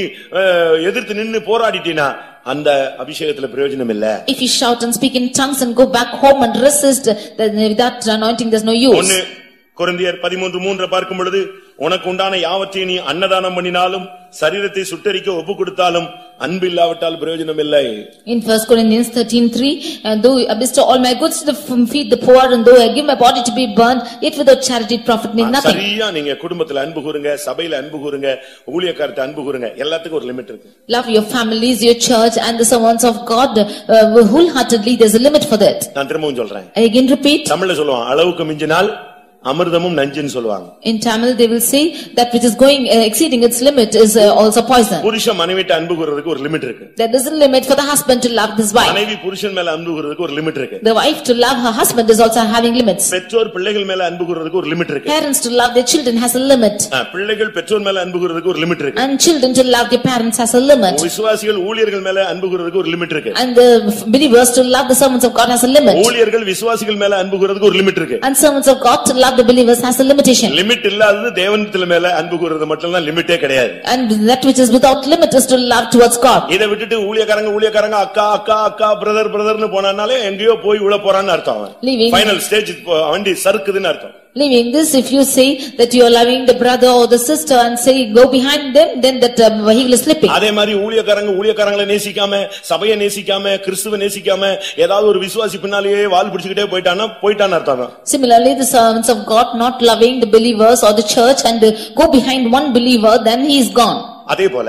எதிர்த்து நின்னு போராடிட்டீனா அந்த அபிஷேகத்துல பிரயோஜனம் இல்ல. If you shout and speak in tongues and go back home and resist, then that anointing there's no use. 1 கொரிந்தியர் 13:3 பார்க்கும் பொழுது உனக்கு உண்டான யாவற்றையும் நீ அன்னதானம் பண்ணினாலும் சரீரத்தை சுட்டெரிக்க ஒப்பு கொடுத்தாலும் அன்பு இல்லாவிட்டால் பிரயோஜனம் இல்லை. In 1 Corinthians 13:3, and though I bestow all my goods to feed the poor, and though I give my body to be burned, yet without charity it profit me nothing. சரியா நீங்க குடும்பத்துல அன்பு கூறுங்க, சபையில அன்பு கூறுங்க, ஊழியக்காரத்தை அன்பு கூறுங்க, எல்லாத்துக்கும் ஒரு லிமிட் இருக்கு. Love your families, your church and the servants of God wholeheartedly. There's a limit for that. நான் திரும்பவும் சொல்றேன். I again repeat. தமிழ்ல சொல்லுவாங்க அளவுக்கு மிஞ்சினால் அமிர்தமும் நஞ்சுன்னு சொல்வாங்க. In Tamil they will say that which is going exceeding its limit is also poison. புருஷன் மனைவிட்ட அன்பு கூறதுக்கு ஒரு லிமிட் இருக்கு. There is a limit for the husband to love his wife. மனைவி புருஷன் மேல அன்பு கூறதுக்கு ஒரு லிமிட் இருக்கு. The wife to love her husband is also having limits. பெற்றோர் பிள்ளைகள் மேல அன்பு கூறதுக்கு ஒரு லிமிட் இருக்கு. Parents to love their children has a limit. பிள்ளைகள் பெற்றோர் மேல அன்பு கூறதுக்கு ஒரு லிமிட் இருக்கு. And children to love their parents has a limit. விசுவாசிகள் ஊழியர்கள் மேல அன்பு கூறதுக்கு ஒரு லிமிட் இருக்கு. And the believers to love the servants of God has a limit. ஊழியர்கள் விசுவாசிகள் மேல அன்பு கூறதுக்கு ஒரு லிமிட் இருக்கு. And servants of God to love the believers has a limitation. Limit இல்லாதது தேவனிடத்தில் மேல அன்பு கூறது மட்டும் தான் லிமிட்டே கிடையாது. And that which is without limit is to love towards God. இத விட்டுட்டு ஊழியக்காரங்க அக்கா அக்கா அக்கா பிரதர் பிரதர்னு போனானாலே எங்கேயோ போய் உள்ள போறான்னு அர்த்தம். ஃபைனல் ஸ்டேஜ் வண்டி சறுக்குதுன்னு அர்த்தம். Leaving this, if you say that you are loving the brother or the sister and say go behind them, then that vehicle is slipping. அதே மாதிரி ஊழியக்காரங்களை நேசிக்காம சபையை நேசிக்காம கிறிஸ்துவை நேசிக்காம ஏதாவது ஒரு விசுவாசி பின்னாலேயே வால் பிடிச்சிட்டே போயிட்டான்னு அர்த்தம். Similarly, the servants of God not loving the believers or the church and go behind one believer, then he is gone. அதே போல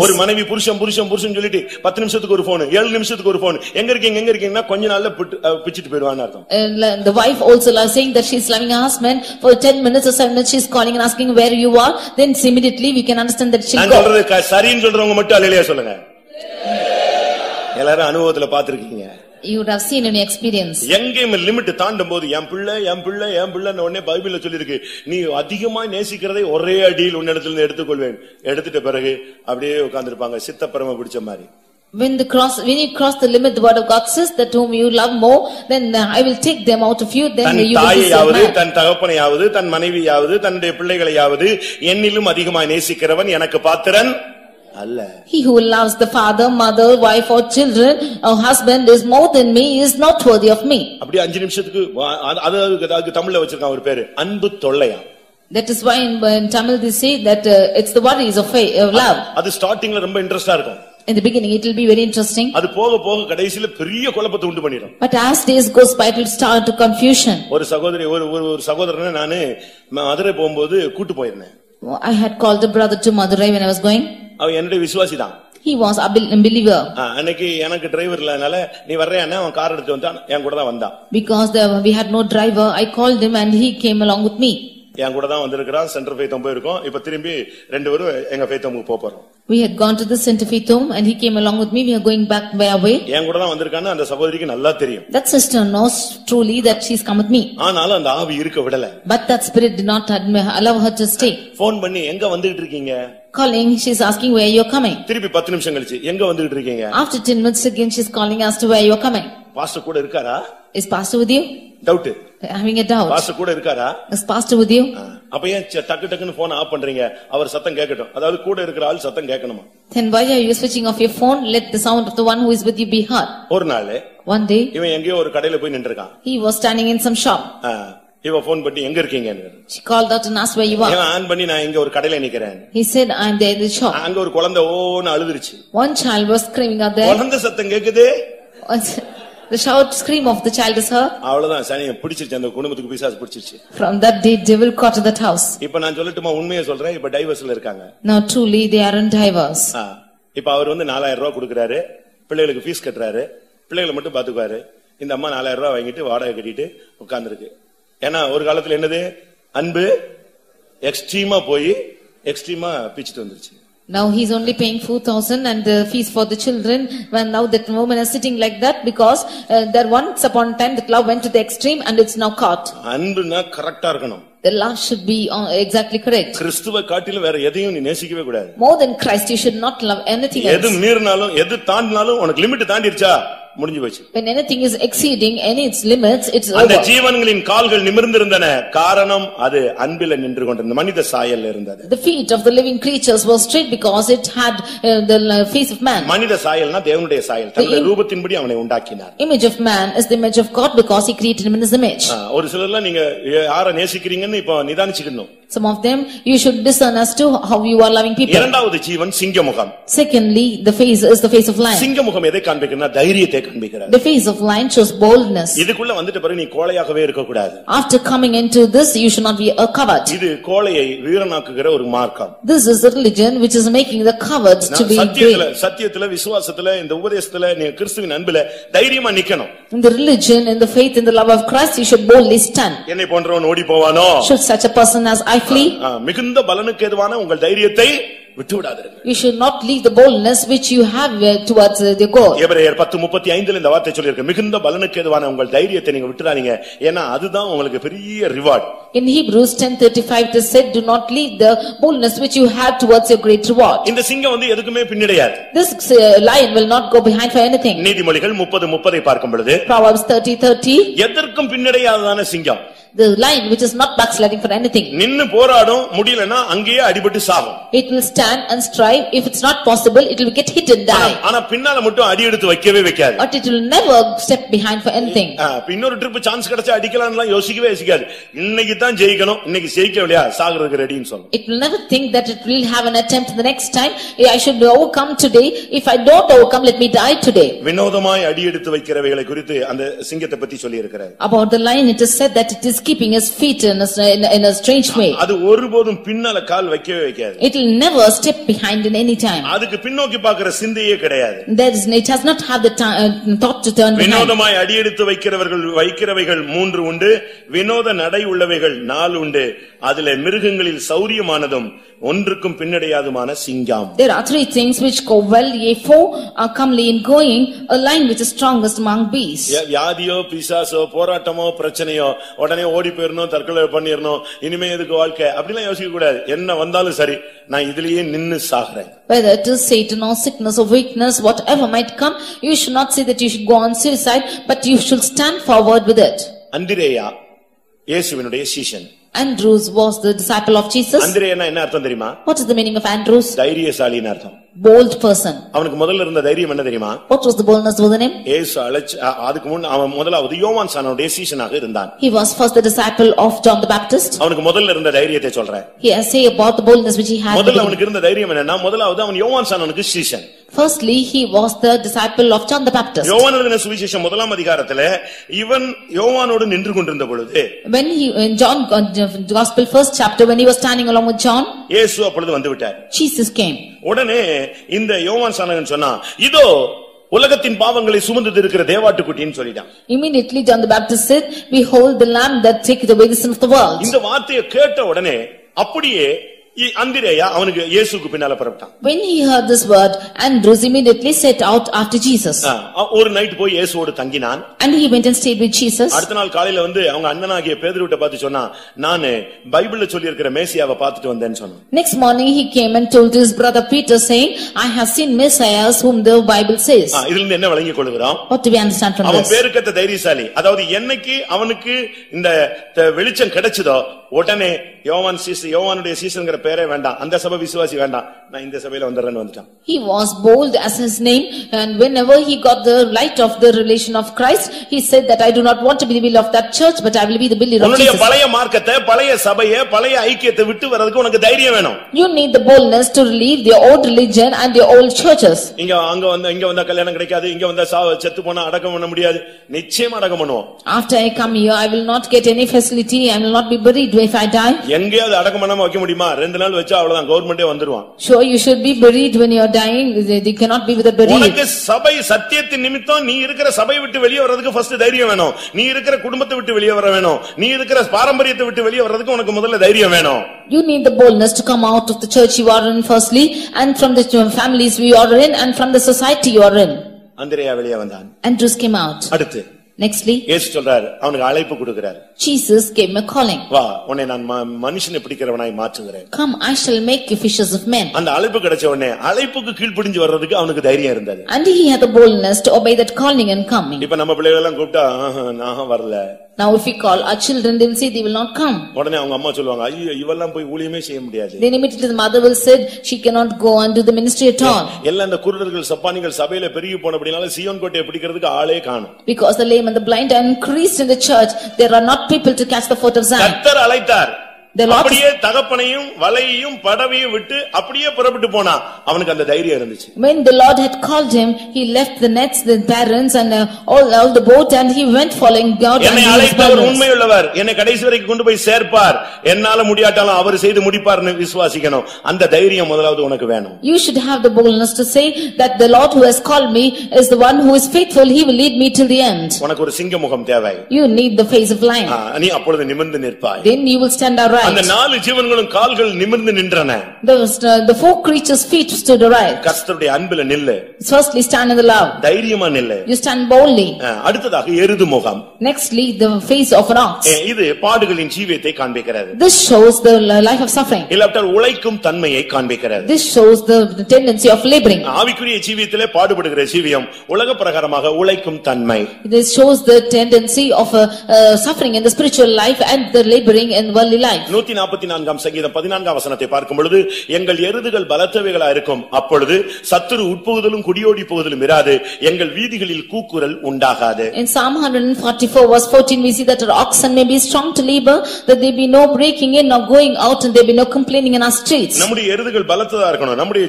ஒரு மனைவி புருஷன் சொல்லிட்டு 10 நிமிஷத்துக்கு ஒரு போன் 7 நிமிஷத்துக்கு ஒரு போன் எங்க இருக்கீங்கன்னா கொஞ்ச நாள்ல பிச்சிட்டு போயிடுவான்னு அர்த்தம். The wife also loves saying that she is loving her husband for 10 minutes or 7 minutes she is calling and asking where you are, then immediately we can understand that she நான் சொல்றது சரின்னு சொல்றவங்க மட்டும் அல்லேலூயா சொல்லுங்க. எல்லாரும் அனுபவத்துல பாத்துருக்கீங்க. You would have seen in your experience. எங்கேயும் limit தாண்டும் போது என் பிள்ளை உடனே பைபிள்ல சொல்லிருக்கு நீ அதிகமா நேசிக்கிறதை ஒரே அடியில் உன்னிடத்துல இருந்து எடுத்துக்கொள்வேன். எடுத்துட்ட பிறகு அப்படியே உட்கார்ந்திருப்பாங்க சித்தப்பரம பிடிச்ச மாதிரி. When you cross the limit, the word of God says that whom you love more, then I will take them out of you. Then you will be saved. தன் தகப்பனையாவது தன் மனைவியாவது தன்னுடைய பிள்ளைகளையாவது என்னிலும் அதிகமாய் நேசிக்கிறவன் எனக்கு பாத்திரன் அல்ல. He who loves the father, mother, wife or children or husband is more than me is not worthy of me. அப்படி 5 நிமிஷத்துக்கு அதுக்கு தமிழ்ல வச்சிருக்கான் ஒரு பேரு அன்பு தொல்லையா. That is why in Tamil they say that it's the worries of love. அது ஸ்டார்டிங்ல ரொம்ப இன்ட்ரஸ்டா இருக்கும். In the beginning it will be very interesting. அது போக கடைசில பெரிய குழப்பத்தை உண்டு பண்ணிடும். But as days goes by it will start to confusion. ஒரு சகோதரனை நானு மதுரை போகும்போது கூட்டி போயிருந்தேன். I had called the brother to Madurai when I was going. அவன் என்னுடைய விசுவாசி தான். He was a believer. அன்னைக்கு எனக்கு டிரைவர் இல்லனால நீ வர்றேன்னா அவன் கார் எடுத்து வந்தான் என் கூட தான் வந்தான். Because we had no driver, I called him and he came along with me. என் கூட தான் வந்திருக்கான். சென்டர் ஃபெய்த் ஹோம் போயிருக்கோம். இப்ப திரும்பி ரெண்டு பேரும் எங்க ஃபெய்த் ஹோமுக்கு போறோம். We had gone to the center faith home and he came along with me. We are going back by our way. என் கூட தான் வந்திருக்கான்னு அந்த சகோதரிக்கு நல்லா தெரியும். That sister knows truly that she's come with me. ஆனாலும் அந்த ஆவி இருக்க விடல. But that spirit did not allow her to stay. Phone பண்ணி எங்க வந்துட்டு இருக்கீங்க? Calling, she's asking where you're coming. திருப்பி 10 நிமிஷம் கழிச்சு எங்க வந்துட்டு இருக்கீங்க? After 10 minutes again she's calling as to where you're coming. Pastor கூட இருக்காரா? Is pastor with you? Doubt. Having a doubt. Pastor கூட இருக்காரா? Is pastor with you? அப்ப ஏன் டக்குன்னு போன் ஆஃப் பண்றீங்க? அவர் சத்தம் கேட்கட்டும். அதாவது கூட இருக்கிற ஆள் சத்தம் கேட்கணுமா? Then why are you switching off your phone? Let the sound of the one who is with you be heard. ஒரு நாள் one day இவன் எங்கேயோ ஒரு கடையில போய் நின்னுட்டான். He was standing in some shop. இவன் போன் பண்ணி எங்க இருக்கீங்கன்னு. She called out and asked where you are. இவன் ஆன் பண்ணி நான் இங்க ஒரு கடையில நிக்கிறேன். He said I am there in the shop. அங்க ஒரு குழந்தை ஓன்னு அழுதுருச்சு. One child was screaming out there. குழந்தை சத்தம் கேக்குது. The shout scream of the child is heard. அவ்வளவுதான் சனியை பிடிச்சிருச்சு அந்த குடும்பத்துக்கு பிசாசு பிடிச்சிருச்சு. From that day devil caught in that house. இப்ப நான் சொல்லட்டுமா உண்மையை சொல்றேன். இப்ப டைவர்ஸ்ல இருக்காங்க. Now truly they are in divorce. இப்ப அவர் 4000 ரூபாய் கொடுக்கறாரு. பிள்ளைகளுக்கு ஃபீஸ் கட்டறாரு. பிள்ளைகளை மட்டும் பாத்துக்குவாரு. இந்த அம்மா 4000 ரூபாய் வாங்கிட்டு வாடகை கட்டிட்டு உட்கார்ந்திருக்கு. ஏன்னா ஒரு காலத்துல என்னது அன்பு எக்ஸ்ட்ரீமா போய் எக்ஸ்ட்ரீமா பிச்சிட்டு வந்துருச்சு. Now he's only paying 4,000 and the fees for the children. When now that woman is sitting like that because there once upon a time that love went to the extreme and it's now caught. அன்புனா கரெக்ட்டா இருக்கணும். The love should be exactly correct. கிறிஸ்துவை காட்டிலும் வேற எதையும் நீ நேசிக்கவே கூடாது. More than Christ you should not love anything else. எது மீறினாலும் எது தாண்டினாலும் உனக்கு லிமிட் தாண்டிருச்சா முடிஞ்சு போச்சு. When anything is exceeding any its limits, it's over. அந்த ஜீவன்களின் கால்கள் நிமிர்ந்திருந்தன, காரணம் அது அன்பில நின்று கொண்டிருந்த மனித சாயல்ல இருந்தது. The feet of the living creatures were straight because it had the face of man. மனித சாயல்னா தேவனுடைய சாயல், தன்னுடைய ரூபத்தின்படி அவனை உண்டாக்கினார். Image of man is the image of God because he created him in his image. ஒரு சிலர்லாம் நீங்க யாரை நேசிக்கிறீங்கன்னு இப்ப நிதானிச்சுக்கணும். Some of them you should discern as to how you are loving people. இரண்டாவது ஜீவன் சிங்கமுகம். Secondly, the face is the face of lion. சிங்கமுகம் எதை காண்பிக்குதுன்னா தைரியத்தை காண்பிக்கிறது. The face of lion shows boldness. இதுக்குள்ள வந்துட்ட பிறகு நீ கோழையாகவே இருக்க கூடாது. After coming into this you should not be a coward. இது கோழையை வீரனாக்குகிற ஒரு மார்க்கம். This is the religion which is making the coward to be brave. சத்தியத்துல விசுவாசத்துல இந்த உபதேசத்துல நீ கிறிஸ்துவின் அன்பில தைரியமா நிக்கணும். In the religion, in the faith, in the love of Christ you should boldly stand. என்னை போன்றவன் ஓடி போவானோ? Should such a person as I flee? மிகுந்த பலனுக்கு ஏதுவான உங்கள் தைரியத்தை விட்டு விடாதீர்கள். You should not leave the boldness which you have towards the goal. எபிரேயர் 10:35 இந்த வார்த்தை சொல்லிருக்கு, மிகுந்த பலனுக்கு ஏதுவான உங்கள் தைரியத்தை நீங்க விட்டுறாதீங்க, ஏன்னா அதுதான் உங்களுக்கு பெரிய reward. In Hebrews 10:35 it said, do not leave the boldness which you have towards your great reward. இந்த சிங்கம் வந்து எதுக்குமே பின்னடையாது. This lion will not go behind for anything. நீதிமொழிகள் 30:30 பார்க்கும் பொழுது Proverbs 30:30 எதற்கும் பின்னடையாததான சிங்கம், the lion which is not backsliding for anything. நின்னு போராடும், முடியலனா அங்கேயே அடிபட்டு சாகும். It will stand and strive, if it's not possible it will get hit and die. ஆனா பின்னால மட்டும் அடி எடுத்து வைக்கவே வைக்காது. But it will never step behind for anything. இன்னொரு ட்ரிப் சான்ஸ் கிடைச்சா அடிக்கலாம்லாம் யோசிக்கவே யோசிக்காது. இன்னைக்கு தான் ஜெயிக்கணும், இன்னைக்கு ஜெயிக்கலையா சாகுறதுக்கு ரெடின்னு சொல்லும். It will never think that it will have an attempt the next time. I should overcome today, if I don't overcome let me die today. வினோதமாய் அடி எடுத்து வைக்கிறவைகளை குறித்து அந்த சிங்கத்தை பத்தி சொல்லி இருக்கிறார். About the lion it is said that it is keeping his feet in a strange way. அது ஒருபோதும் பின்னால கால் வைக்கவே வைக்காது. It will never step behind in any time. அதுக்கு பின்னோக்கி பார்க்கிற சிந்தையே கிடையாது. It has not had the thought to turn behind. வினோதமாய் அடி எடுத்து வைக்கிறவைகள் 3 உண்டு, வினோத நடை உள்ளவைகள் 4 உண்டு, அதிலே மிருகங்களில் சௌரியமானதும் ஒன்றுக்கும் பின்னடையாதுமான சிங்கம். There are 3 things which go well, ye 4 are comely in going, a lion which is strongest among beasts. வியாதியோ பிசாசோ போராட்டமோ பிரச்சனையோ உடனே ஓடி போயிரணும், தற்கொலை பண்ணிரணும், இனிமே எதுக்கு வாழ்க்கை அப்படிலாம் யோசிக்க கூடாது. என்ன வந்தாலும் சரி, நான் இதுலயே நின்னு சாகுறேன். Whether it is Satan or sickness or weakness, whatever might come, you should not say that you should go on suicide, but you should stand forward with it. அந்திரேயா இயேசுவினுடைய சீஷன். Andrews was the disciple of Jesus. அந்திரேயனா என்ன அர்த்தம் தெரியுமா? What is the meaning of Andrews? தைரியசாலின்னு அர்த்தம். Bold person. அவனுக்கு முதல்ல இருந்த தைரியம் என்ன தெரியுமா? What was the boldness within him? இயேசு அதுக்கு முன்ன அவன் முதலாவது யோவான் சானனுடைய சீஷனாக இருந்தான். He was first the disciple of John the Baptist. அவனுக்கு முதல்ல இருந்த தைரியத்தை சொல்றேன். Here say about the boldness which he had. முதல்ல அவனுக்கு இருந்த தைரியம் என்னன்னா, முதலாவது அவன் யோவான் சானனுக்கு சீஷன். Firstly he was the disciple of John the Baptist. யோவான் எழுதின சுவிசேஷம் 1ஆம் அதிகாரத்திலே இவன் யோவானோடு நின்று கொண்டிருந்த பொழுது, when he in John gospel first chapter, when he was standing along with John, இயேசு அப்பொழுது வந்து விட்டார். Jesus came. உடனே இந்த யோவான் சானகன் சொன்னா, இதோ உலகத்தின் பாவங்களை சுமந்து இருக்கிற தேவாட்டுக்குட்டின்னு சொல்லிட்டான். Immediately John the Baptist said, behold the lamb that taketh away the sin of the world. இந்த வார்த்தையை கேட்ட உடனே அப்படியே அந்திரேயா அவனுக்கு இயேசுக்கு பின்னால புறப்பட்டான். When he heard this word, Andrews immediately set out after Jesus. ஒரு நைட் போய் இயேசுவோடு தங்கினான். And he went and stayed with Jesus. அடுத்த நாள் காலையில வந்து அவங்க அண்ணனாகிய பேதுருவிட்ட பார்த்து சொன்னா, நான் பைபிள்ல சொல்லி இருக்கிற மேசியாவை பார்த்துட்டு வந்தேன்னு சொன்னான். Next morning he came and told his brother Peter saying, I have seen Messiah whom the Bible says. இதுல இருந்து என்ன விளங்கிக் கொள்கிறோம்? What do we understand from this? அவன் பேருக்கேத்த தைரியசாலி. அதாவது என்னைக்கு அவனுக்கு இந்த வெளிச்சம் கிடைச்சதோ உடனே யோவானுடைய சீசன்ங்கற பேரே வேண்டாம், அந்த சபை விசுவாசி வேண்டாம், நான் இந்த சபையில வந்தறேன்னு வந்துட்டான். He was bold as his name, and whenever he got the light of the relation of Christ, he said that I do not want to be the believer of that church, but I will be the believer of Jesus. உன்னுடைய பழைய மார்க்கத்தை, பழைய சபையை, பழைய ஐக்கியத்தை விட்டு வரதுக்கு உனக்கு தைரியம் வேணும். You need the boldness to leave your old religion and your old churches. இங்க வந்தா கல்யாணம் கிடைக்காது, இங்க வந்தா செத்து போனா அடக்கம் பண்ண முடியாது. நிச்சயமா அடக்கம் பண்ணுவோம். After I come here I will not get any facility, I will not be buried if I die. எங்கயாவது அடக்கம் பண்ணாம வைக்க முடியுமா? 2 நாள் வெச்சா அவ்வளவுதான், கவர்மெண்டே வந்துருவான். Sure, you should be buried when you are dying, they cannot be without burial. உனக்கு சபை சத்தியத்தின் நிமித்தம் நீ இருக்கிற சபையை விட்டு வெளியே வர்றதுக்கு ஃபர்ஸ்ட் தைரியம் வேணும். நீ இருக்கிற குடும்பத்தை விட்டு வெளியே வர வேணும். நீ இருக்கிற பாரம்பரியத்தை விட்டு வெளியே வர்றதுக்கு உனக்கு முதல்ல தைரியம் வேணும். You need the boldness to come out of the church you are in firstly, and from the families we are in, and from the society you are in. அந்திரேயா வெளியே வந்தான். Andrews came out. அடுத்து Nextly, இயேசு சொல்றாரு, அவனுக்கு அழைப்பு கொடுக்கிறார். Jesus gave him a calling. வா, உன்னை நான் மனுஷனை பிடிக்கிறவனாய் மாற்றுகிறேன். Come, I shall make you fishers of men. அந்த அழைப்பு கிடைச்ச உடனே அழைப்புக்கு கீழ்ப்படிஞ்சு வர்றதுக்கு அவனுக்கு தைரியம் இருந்தது. And he had the boldness to obey that calling and coming. இப்ப நம்ம பிள்ளைகள் எல்லாம் கூப்பிட்டா நான் வரல. Now if we call our children, they will say they will not come. உடனே அவங்க அம்மா சொல்லுவாங்க, ஐயோ இவெல்லாம் போய் ஊழியமே செய்ய முடியாது. Then immediately the mother will say she cannot go and do the ministry at all. எல்லாம் இந்த குருடர்கள் சப்பானிகள் சபையில பெருகி போனபடினால சீயோன் கோட்டையை பிடிக்கிறதுக்கு ஆளே காணோம். Because the lame and the blind are increased in the church, there are not people to catch the foot of Zion. கர்த்தர் அழைத்தார். அப்படியே தகப்பனையும் வலையையும் படவையும் விட்டு அப்படியே புறப்பட்டு போனா அவனுக்கு அந்த தைரியம் இருந்துச்சு. When the Lord had called him, he left the nets, the parents and all the boat and he went following God. என்னை அழைத்தவர் உண்மையுள்ளவர், என்னை கடைசி வரைக்கும் கொண்டு போய் சேர்ப்பார், என்னால முடியாட்டாலும் அவர் செய்து முடிப்பார்னு விசுவாசிக்கணும். அந்த தைரியம் முதலாவது உனக்கு வேணும். You should have the boldness to say that the Lord who has called me is the one who is faithful, he will lead me till the end. உனக்கு ஒரு சிங்க முகம் தேவை. You need the face of lion. நீ அப்பொழுது நிமிர்ந்து நிற்பாய். Then you will stand upright. அந்த நாலு ஜீவன்களும் கால்கள் நிமிர்ந்து நின்றன. The four creatures' feet stood upright. கர்த்தருடைய அன்பில நில்லு. Firstly, stand in the love. தைரியமா நில்லு. You stand boldly. அடுத்ததாக எருது முகம். Nextly, the face of an ox. இது பாடுகளின் ஜீவியத்தை காண்பிக்கிறது. This shows the life of suffering. இல்லாவிட்டால் உழைக்கும் தன்மையை காண்பிக்கிறது. This shows the tendency of laboring. ஆவிக்குரிய ஜீவியத்திலே பாடுபடுகிற ஜீவியம் உலக பிரகாரமாக உழைக்கும் தன்மை. This shows the tendency of suffering in the spiritual life and the laboring in worldly life. 144 சங்கீதம் 14 வசனத்தை பார்க்கும் பொழுது, எங்கள் எருதுகள் பலத்தவைகளா இருக்கும், அப்பொழுது சத்துரு உட்புகுதலும் குடியோடி போகுதலும் இராது, எங்கள் வீதிகளில் கூக்குரல் உண்டாகாது. In Psalm 144 verse 14 we see that our oxen may be strong to labor, that there be no breaking in or going out and there be no complaining in our streets. நம்முடைய எருதுகள் பலத்ததா இருக்கணும், நம்முடைய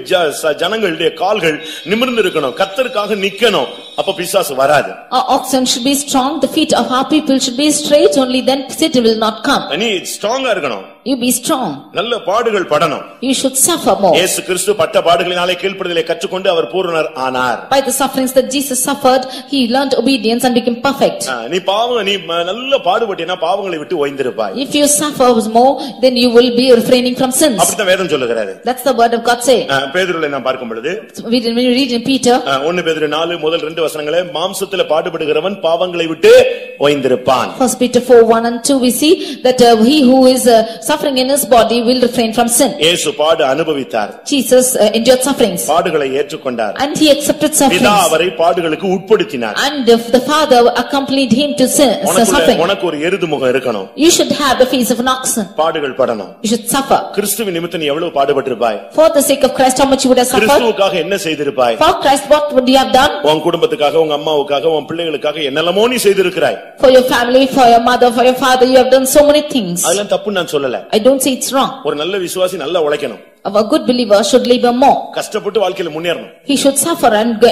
ஜனங்களுடைய கால்கள் நிமிர்ந்து இருக்கணும், கர்த்தருக்காக நிக்கணும், அப்ப பிசாசு வராது. Our oxen should be strong, the feet of our people should be straight, only then Satan will not come. நீ ஸ்ட்ராங்கா இருக்கணும். You be strong. நல்ல பாடுகள் படணும். You should suffer more. இயேசு கிறிஸ்து பட்ட பாடுகளினாலே கீழ்ப்படிதலை கற்றுக்கொண்டு அவர் பூரணர் ஆனார். By the sufferings that Jesus suffered, he learned obedience and became perfect. நீ நல்ல பாடுபட்டினா பாவங்களை விட்டு ஓய்ந்திருப்பாய். If you suffer more, then you will be refraining from sins. அப்படிதான் வேதம் சொல்லுகிறது. That's the word of God say. பேதுருவை நாம் பார்க்கும் பொழுது, when we read in Peter 1 பேதுரு 4 முதல் 2 வசனங்களே, மாம்சத்திலே பாடுபடுகிறவன் பாவங்களை விட்டு ஓய்ந்திருப்பான். 1 Peter 4:1 and 2 we see that he who is suffering in his body will refrain from sin. இயேசு பாடு அனுபவித்தார். Jesus endured sufferings. பாடுகளை ஏற்றுக்கொண்டார். And he accepted sufferings. பிதா அவரை பாடுகளுக்கு உட்படுத்தினார். And the Father accompanied him to suffering. உனக்கு ஒரு எருது முகம் இருக்கணும். You should have the face of an oxen. பாடுகள் படணும். You should suffer. கிறிஸ்துவின் நிமித்தம் நீ எவ்வளவு பாடுபட்டிருப்பாய்? For the sake of Christ, how much you would have suffered? கிறிஸ்துவுக்காக என்ன செய்திருப்பாய்? For Christ, what would you have done? உன் குடும்பத்துக்காக, உங்க அம்மாவுக்காக, உன் பிள்ளைகளுக்காக என்னெல்லாமோ நீ செய்திருக்கிறாய். For your family, for your mother, for your father, you have done so many things. அதெல்லாம் தப்பு நான் சொல்லல. I don't say it's wrong. ஒரு நல்ல விசுவாசி நல்லா உழைக்கணும். A good believer should labor more. கஷ்டப்பட்டு வாழ்க்கையில முன்னேறணும். He should suffer and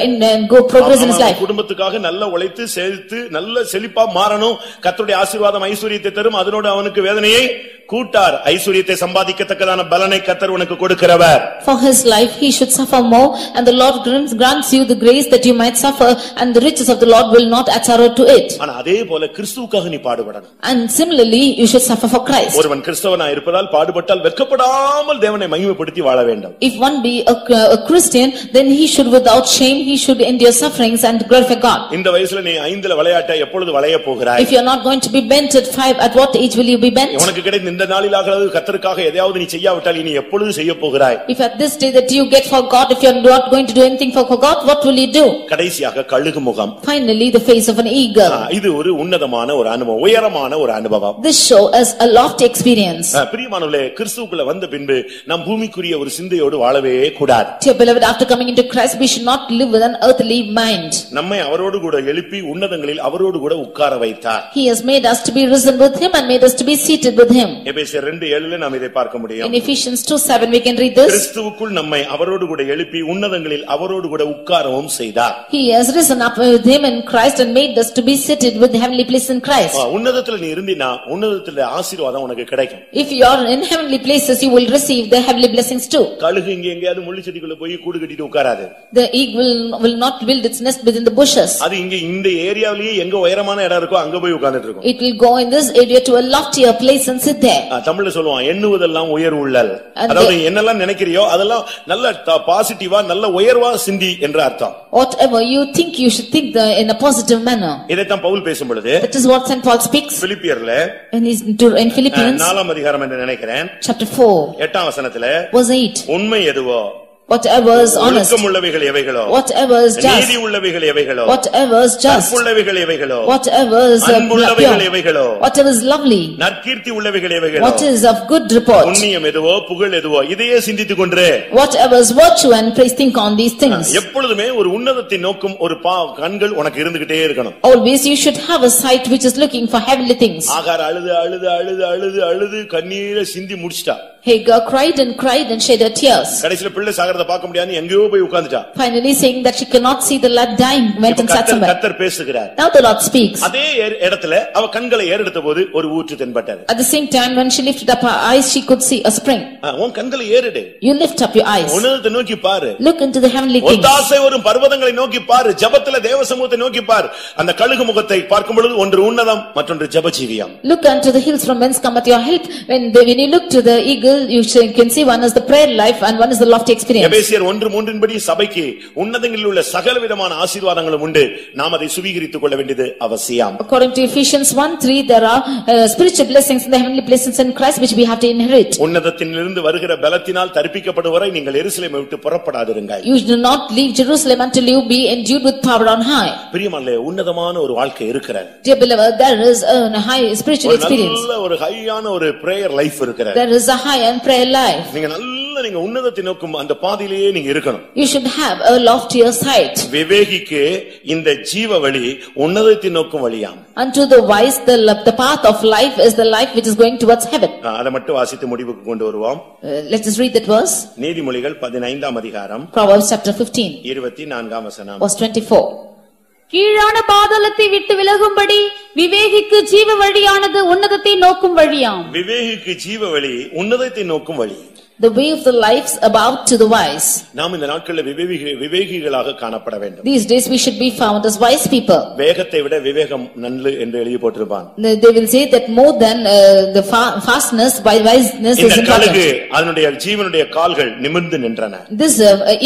go progress in his life. குடும்பத்துக்காக நல்ல உழைத்து செழித்து நல்ல செழிப்பா மாறணும். கர்த்தருடைய ஆசீர்வாதம் ஐஸ்வரியத்தை தரும், அதனோட அவனுக்கு வேதனையை கூட்டார். ஐஸ்வரியத்தை சம்பாதிக்கத்தக்கதான பலனை கர்த்தர் உனக்கு கொடுக்கிறவர். For his life he should suffer more, and the Lord grants you the grace that you might suffer, and the riches of the Lord will not add sorrow to it. ஆனா அதே போல கிறிஸ்துவுக்காக நீ பாடுபடணும். And similarly you should suffer for Christ. ஒருவன் கிறிஸ்தவனாய் இருப்பதால் பாடுபட்டால் வெட்கப்படாமல் தேவனை மகிமைப்படுத்தி வாழ வேண்டும். If one be a Christian, then he should without shame he should endure sufferings and glorify God. இந்த வயசுல நீ 5ல விளையாட்ட எப்பொழுது விளைய போகிறாய்? If you are not going to be bent at 5, at what age will you be bent? உனக்கு கிடைத்த இந்த நாளிலாவது கர்த்தருக்காக எதையாவது நீ செய்யாவிட்டால் நீ எப்பொழுது செய்ய போகிறாய்? If at this day that you get for God, if you are not going to do anything for God, what will you do? கடைசியாக கழுகு முகம். Finally the face of an eagle. இது ஒரு உன்னதமான ஒரு அனுபவம், உயரமான ஒரு அனுபவம். This show is a lofty experience. பிரியமானவர்களே, கிறிஸ்துவுக்குள்ள வந்த பின்பு நாம் பூமிக்குரிய ஒரு சிந்தையோடு வாழவே கூடாது. Dear beloved, after coming into Christ we should not live with an earthly mind. நம்மை அவரோடு கூட எழுப்பி உன்னதங்களில் அவரோடு கூட உட்கார வைத்தார். He has made us to be risen with him and made us to be seated with him. எபேசியர் 2:7 நாம் இதை பார்க்க முடியும். In Ephesians 2:7 we can read this. கிறிஸ்துவுக்குள் நம்மை அவரோடு கூட எழுப்பி உன்னதங்களில் அவரோடு கூட உட்காரவும் செய்தார். He has risen up with him in Christ and made us to be seated with the heavenly place in Christ. உன்னதத்துல நீ இருந்தினா உன்னதத்துல ஆசீர்வாதம் உனக்கு கிடைக்கும். If you are in heavenly places you will receive the heavenly blessings too. கழுகு இங்க எங்கயாவது முள்ளு செடிக்குள்ள போய் கூடு கட்டிட்டு உட்காராது. The eagle will not build its nest within the bushes. அது இங்க இந்த ஏரியாவிலேயே எங்க உயரமான இடம் இருக்கோ அங்க போய் உட்கார்ந்துட்டு இருக்கும். It will go in this area to a loftier place and sit there. தமிழ்ல சொல்லுவான் எண்ணுவதெல்லாம் உயர் உள்ளல். அதாவது என்னெல்லாம் நினைக்கிறியோ அதெல்லாம் நல்ல பாசிட்டிவா நல்ல உயர்வா சிந்தி என்ற அர்த்தம். Whatever you think, you should think in a positive manner. இதைத்தான் பவுல் பேசும் பொழுது, that is what Saint Paul speaks பிலிப்பியர்ல in Philippians 4ஆம் அதிகாரம் என்று நினைக்கிறேன், chapter 4 8ஆம் வசனத்திலே, verse 8, உண்மை எதுவோ, whatever is honest, உள்ளவைகள் எவைகளோ, whatever is just, நீதி உள்ளவைகள் எவைகளோ, whatever is just, உள்ளவைகள் எவைகளோ, whatever is உள்ளவைகள் எவைகளோ, whatever is lovely, நற்கீர்த்தி உள்ளவைகள் எவைகளோ, what is of good report, புண்ணியம் எதுவோ, புகழ் எதுவோ, இதையே சிந்தித்துக் கொண்டு, whatever is virtue and praise, think on these things. எப்பொழுதுமே ஒரு உன்னதத்தை நோக்கும் ஒரு கண்கள் உனக்கு இருந்துகிட்டே இருக்கணும். Always you should have a sight which is looking for heavenly things. ஆகார் அழுது அழுது அழுது அழுது அழுது கண்ணீரை சிந்தி முடிச்சிட்டா. Hagar cried and shed her tears. கடைசில பிள்ளை சாகறத பார்க்க முடியாது எங்கேயோ போய் உட்கார்ந்துட்டா. Finally saying that she cannot see the lad dying, went and sat somewhere. கர்த்தர் பேசுகிறார். Now the Lord speaks. அதே இடத்துல அவ கண்களை ஏறெடுத்தபோது ஒரு ஊற்று தென்பட்டது. At the same time when she lifted up her eyes, she could see a spring. உன் கண்களை ஏறெடு. You lift up your eyes. உன்னதத்தை நோக்கி பாரு. Look into the heavenly things. ஒத்தாசை வரும் பர்வதங்களை நோக்கி பாரு. ஜெபத்திலே தேவ சமூகத்தை நோக்கி பாரு. அந்த கழுகு முகத்தை பார்க்கும் பொழுது ஒன்று உன்னதம், மற்றொன்று ஜெபஜீவியம். Look unto the hills from whence cometh your help. When you look to the eagle, you can see one is the prayer life and one is the lofty experience. எபேசியர் 1:3 படி சபைக்கு உன்னதங்களில் உள்ள சகலவிதமான ஆசீர்வாதங்களும் உண்டு. நாம் அதை சுவீகரித்துக் கொள்ள வேண்டியது அவசியம். According to Ephesians 1:3, there are spiritual blessings in the heavenly places in Christ which we have to inherit. உன்னதத்திலிருந்து வருகிற பலத்தினால் தரிப்பிக்கப்படும் வரை நீங்கள் எருசலேமை விட்டு புறப்படாதிருங்கள். You do not leave Jerusalem until you be endued with power on high. பிரியமானவர்களே, உன்னதமான ஒரு வாழ்க்கை இருக்கிறது. Dear beloved, there is a high spiritual experience. நல்ல ஒரு ஹையான ஒரு prayer life இருக்கிறது. There is a high and prayer life. நீங்க உன்னதத்தை நோக்கும் அந்த பாதையிலேயே நீங்க இருக்கணும். You should have a loftier sight. விவேகிக்கு இந்த ஜீவ வழி உன்னதத்தை நோக்கும் வழியாம். Unto the wise the path of life is the life which is going towards heaven. அதை மட்டும் வாசித்து முடிவுக்கு கொண்டு வருவோம். Let us read that verse. நீதிமொழிகள் 15ஆம் அதிகாரம், Proverbs chapter 15, 24ஆம் வசனம். verse 24. கீழான பாதாளத்தை விட்டு விலகும்படி விவேகிக்கு ஜீவ வழியானது உன்னதத்தை நோக்கும் வழியாம். விவேகிக்கு ஜீவ வழி உன்னதத்தை நோக்கும் வழி. The way of the lives about to the wise. நாம் இந்த நாட்களில் விவேகிகளாக காணப்பட வேண்டும். These days we should be found as wise people. வேகத்தை விட விவேகம் நல்லது என்று எழுதி போட்டிருப்பான். They will say that more than the fastness by wiseness is important. கழுகு அதனுடைய ஜீவனுடைய கால்கள் நிமிர்ந்து நின்றன. This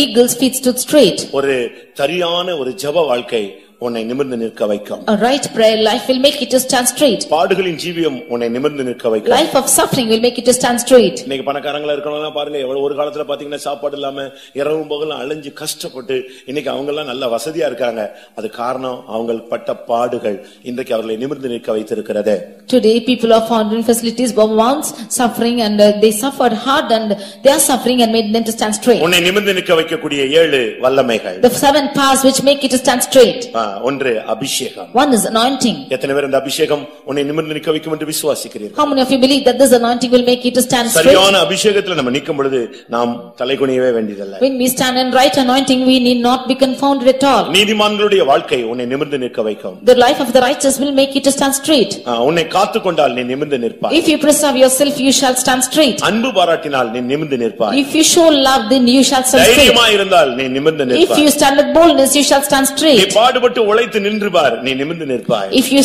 eagle's feet stood straight. ஒரு சரியான ஒரு ஜெப வாழ்க்கை உன்னை நிமிர்ந்து நிற்க வைக்கும். A right prayer life will make you to stand straight. பாடுகளின் ஜீவியம் உன்னை நிமிர்ந்து நிற்க வைக்கும். Life of suffering will make you to stand straight. இன்னைக்கு பணக்காரங்களா இருக்கணும்னா பாருங்க, எவ்வளவு ஒரு காலத்துல பாத்தீங்கன்னா சாப்பாடு இல்லாம இரவும் பகலும் அலைஞ்சு கஷ்டப்பட்டு இன்னைக்கு அவங்க எல்லாம் நல்ல வசதியா இருக்காங்க. அது காரணம் அவங்க பட்ட பாடுகள் இன்றைக்கு அவர்களை நிமிர்ந்து நிற்க வைத்திருக்கிறது. Today people are found in facilities but once suffering and they suffered hard and they are suffering and made them to stand straight. உன்னை நிமிர்ந்து நிற்க வைக்கக்கூடிய 7 வல்லமைகள். The 7 powers which make you to stand straight. ஒன்று அபிஷேகம். One is anointing. எத்தனை பேர் இந்த அபிஷேகம் உன்னை நிமிர்ந்து நிற்க வைக்கும் என்று விசுவாசிக்கிறீர்கள்? How many of you believe that this anointing will make you to stand straight? சரியான அபிஷேகத்துல நம்ம நிற்கும் பொழுது நாம் தலைகுனியவே வேண்டியதில்லை. When we stand in right anointing, we need not be confounded at all. நீதிமான்களுடைய வாழ்க்கை உன்னை நிமிர்ந்து நிற்க வைக்கும். The life of the righteous will make you to stand straight. உன்னை காத்துக்கொண்டால் நீ நிமிர்ந்து நிற்பாய். If you preserve yourself, you shall stand straight. அன்பு பாராட்டினால் நீ நிமிர்ந்து நிற்பாய். If you show love, then you shall stand straight. தைரியமா இருந்தால் நீ நிமிர்ந்து நிற்பாய். If you stand with boldness, you shall stand நீ straight. பாடுபட்டு உழைத்து நின்று பார், நீ நிமிர்ந்து நிற்பாய். If you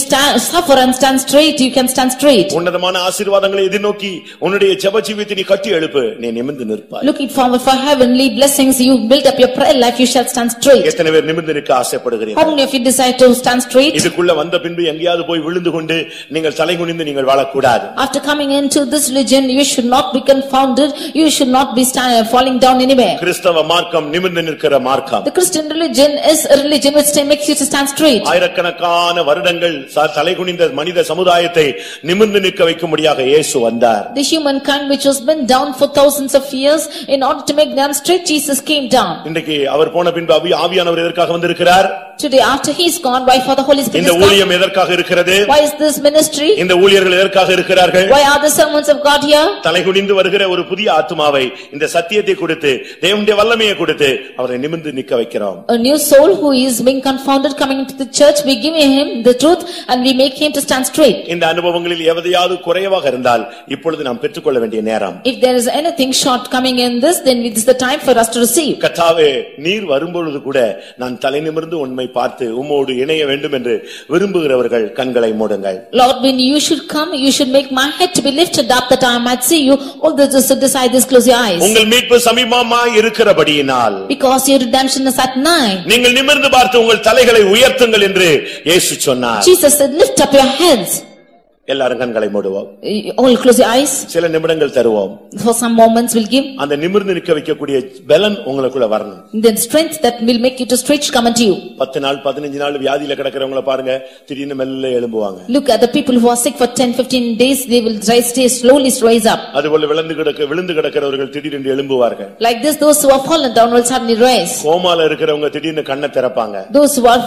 suffer and stand straight, you can stand straight. உன்னதமான ஆசீர்வாதங்களை எதிர்நோக்கி உன்னுடைய ஜெப ஜீவியத்தை நீ கட்டி எழுப்பு, நீ நிமிர்ந்து நிற்பாய். Looking forward for heavenly blessings, you build up your prayer life, you shall stand straight. எத்தனை பேர் நிமிர்ந்து நிற்க ஆசைப்படுகிறீர்கள்? How many of you desire to stand straight? இதுக்குள்ள வந்த பின்பு எங்கேயாவது போய் விழுந்து கொண்டு நீங்கள் தலைகுனிந்து நீங்கள் வாழக்கூடாது. After coming into this religion, you should not be confounded, you should not be falling down anywhere. கிறிஸ்தவ மார்க்கம் நிமிர்ந்து நிற்கிற மார்க்கம். The Christian religion is a religion which makes you to stand straight. ஆயிரக்கணக்கான வருடங்கள் தலைகுனிந்த மனித சமுதாயத்தை நிமிர்ந்து நிற்க வைக்கும்படியாக இயேசு வந்தார். The humankind which was bent down for thousands of years, in order to make them straight, Jesus came down. இன்றைக்கு அவர் போன பின்பு ஆவியானவர் எதற்காக வந்திருக்கிறார்? Today after he is gone, why for the Holy Spirit? இந்த ஊழியம் எதற்காக இருக்கிறது? Why is this ministry? இந்த ஊழியர்கள் எதற்காக இருக்கிறார்கள்? Why are the servants of God here? தலைகுனிந்து வருகிற ஒரு புதிய ஆத்துமாவை இந்த சத்தியத்தை கொடுத்து தேவனுடைய வல்லமையை கொடுத்து அவரை நிமிர்ந்து நிற்க வைக்கிறோம். A new soul who is being confounded confounded coming into the church, we give him the truth and we make him to stand straight. இந்த அனுபவங்களில் எதையாவது குறைவாக இருந்தால் இப்பொழுது நாம் பெற்றுக்கொள்ள வேண்டிய நேரம். If there is anything short coming in this, then it is the time for us to receive. கர்த்தாவே, நீர் வரும்பொழுது கூட நான் தலை நிமிர்ந்து உம்மை பார்த்து உம்மோடு இணைய வேண்டும் என்று விரும்புகிறவர்கள் கண்களை மூடுங்கள். Lord, when you should come, you should make my head to be lifted up that I might see you. All those who decide this, close your eyes. உங்கள் மீட்பு சமீபமாய் இருக்கிறபடியினால், Because your redemption is at nigh. நீங்கள் நிமிர்ந்து பார்த்து உங்கள் தலைகளை உயர்த்துங்கள் என்று இயேசு சொன்னார். Jesus said, lift up your heads. எல்லாரும் கண்களை மூடுவோம். All close your eyes. சில நிமிடங்கள் தருவோம். For some moments we'll give. அந்த நிமிர்ந்து நிற்க வைக்கக்கூடிய பலன் உங்களுக்குள்ள வரணும். Then strength that will make you to stretch come unto you. 10 நாள் 15 நாள் வியாதியில கிடக்கிறவங்கள பாருங்க, திடீர்னு மெல்ல எழும்புவாங்க. Look at the people who are sick for 10-15 days, they will slowly rise up. அதுபோல விழுந்து கிடக்கிறவர்கள் திடீர்னு எழும்புவார்கள். Like this, those who are fallen down will suddenly rise. கோமால இருக்கிறவங்க திடீர்னு கண்ணை திறப்பாங்க. Those who are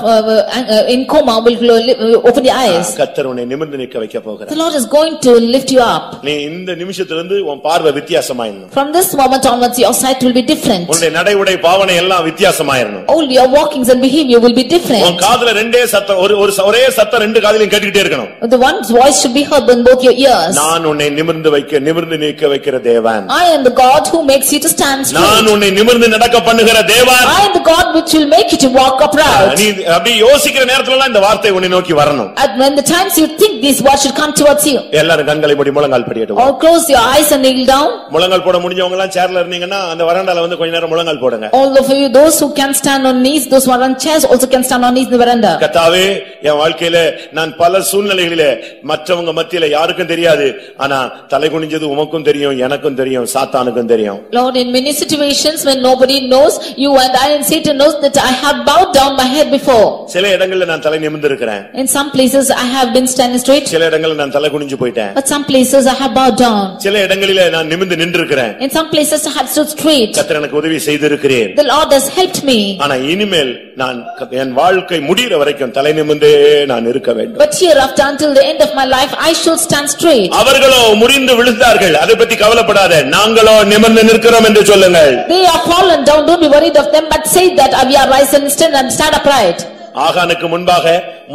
in coma will open their eyes. கர்த்தர் உன்னை நிமிர்ந்து நிற்க வைக்க போகிறார். The Lord is going to lift you up. நீ இந்த நிமிஷத்திலிருந்து உன் பார்வை வித்தியாசமாயிரணும். From this moment onwards, your sight will be different. உன்னுடைய நடை உடை பாவனை எல்லாம் வித்தியாசமாயிரணும். All your walkings and behavior will be different. உன் காதுல ரெண்டே சத்தம், ஒரே சத்தம் ரெண்டு காதிலும் கேட்டுக்கிட்டே இருக்கணும். The one's voice should be heard in both your ears. நான் உன்னை நிமிர்ந்து நிற்க வைக்கிற தேவன். I am the God who makes you to stand straight. நான் உன்னை நிமிர்ந்து நடக்க பண்ணுகிற தேவன். I am the God which will make you to walk upright. நீ அப்படி யோசிக்கிற நேரத்துல எல்லாம் இந்த வார்த்தை உன்னை நோக்கி வரணும். And when the times you think these words should come towards you. எல்லாரும் கண்களை மூடி முழங்கால் படியட்டும். Or close your eyes and kneel down. முழங்கால் போட முடிஞ்சவங்க எல்லாம் சேர்ல இருந்தீங்கன்னா அந்த வராண்டால வந்து கொஞ்ச நேரம் முழங்கால் போடுங்க. All of you, those who can stand on knees, those who are on chairs also can stand on knees in the veranda. கர்த்தாவே, என் வாழ்க்கையில நான் பல சூழ்நிலைகளிலே மற்றவங்க மத்தியில யாருக்கும் தெரியாது, ஆனா தலை குனிஞ்சது உமக்கும் தெரியும், எனக்கும் தெரியும், சாத்தானுக்கும் தெரியும். Lord, in many situations when nobody knows, you and I and Satan knows that I have bowed down my head before. சில இடங்கள்ல நான் தலை நிமிர்ந்து இருக்கிறேன். In some places I have been standing straight. சில இடங்கள்ல நான் தலை குனிஞ்சு போயிட்டேன். But some places I have bowed down. சில இடங்களிலே நான் நிமிர்ந்து நின்றுக்கிறேன். In some places I have stood straight. கர்த்தர் எனக்கு உதவி செய்திருக்கிறேன். The Lord has helped me. ஆனா இனிமேல் நான் என் வாழ்க்கை முடிகிற வரைக்கும் தலை நிமிர்ந்தே நான் இருக்க வேண்டும். But hereafter until the end of my life I should stand straight. அவர்களோ முறிந்து விழுந்தார்கள், அதை பத்தி கவலைப்படாத, நாங்களோ நிமிர்ந்து நிற்கிறோம் என்று சொல்லுங்கள். They are fallen down, don't be worried of them, but say that we are risen and stand upright. ஆகானுக்கு முன்பாக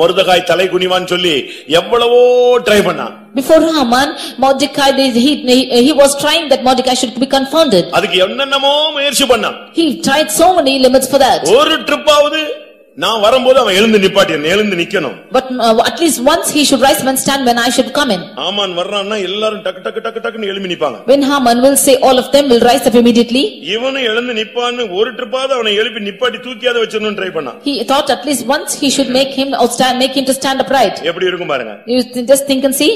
மொர்தெகாய் தலை குனிவான் சொல்லி எவ்வளவோ ட்ரை பண்ணான். Before Haman, Mordecai, he was trying that Mordecai should be confounded. அதுக்கு என்னென்னமோ முயற்சி பண்ணான். He tried so many limits for that. ஒரு ட்ரிப்பாவது நான் வரும்போது அவன் எழுந்து நிக்கணும். But at least once he should rise and stand when I should come in. ஆமான் வர்றான்னா எல்லாரும் டக்கு எழும்பி நிப்பாங்க. When Haman will say, all of them will rise up immediately. இவனும் எழுந்து நிப்பான்னு ஒரு ட்ரிப்பாவது அவனை எழுப்பி நிப்பாட்டி தூக்கியாத வச்சிரணும்னு ட்ரை பண்ணான். He thought at least once he should make him to stand upright. எப்படி இருக்கும் பாருங்க. You just think and see.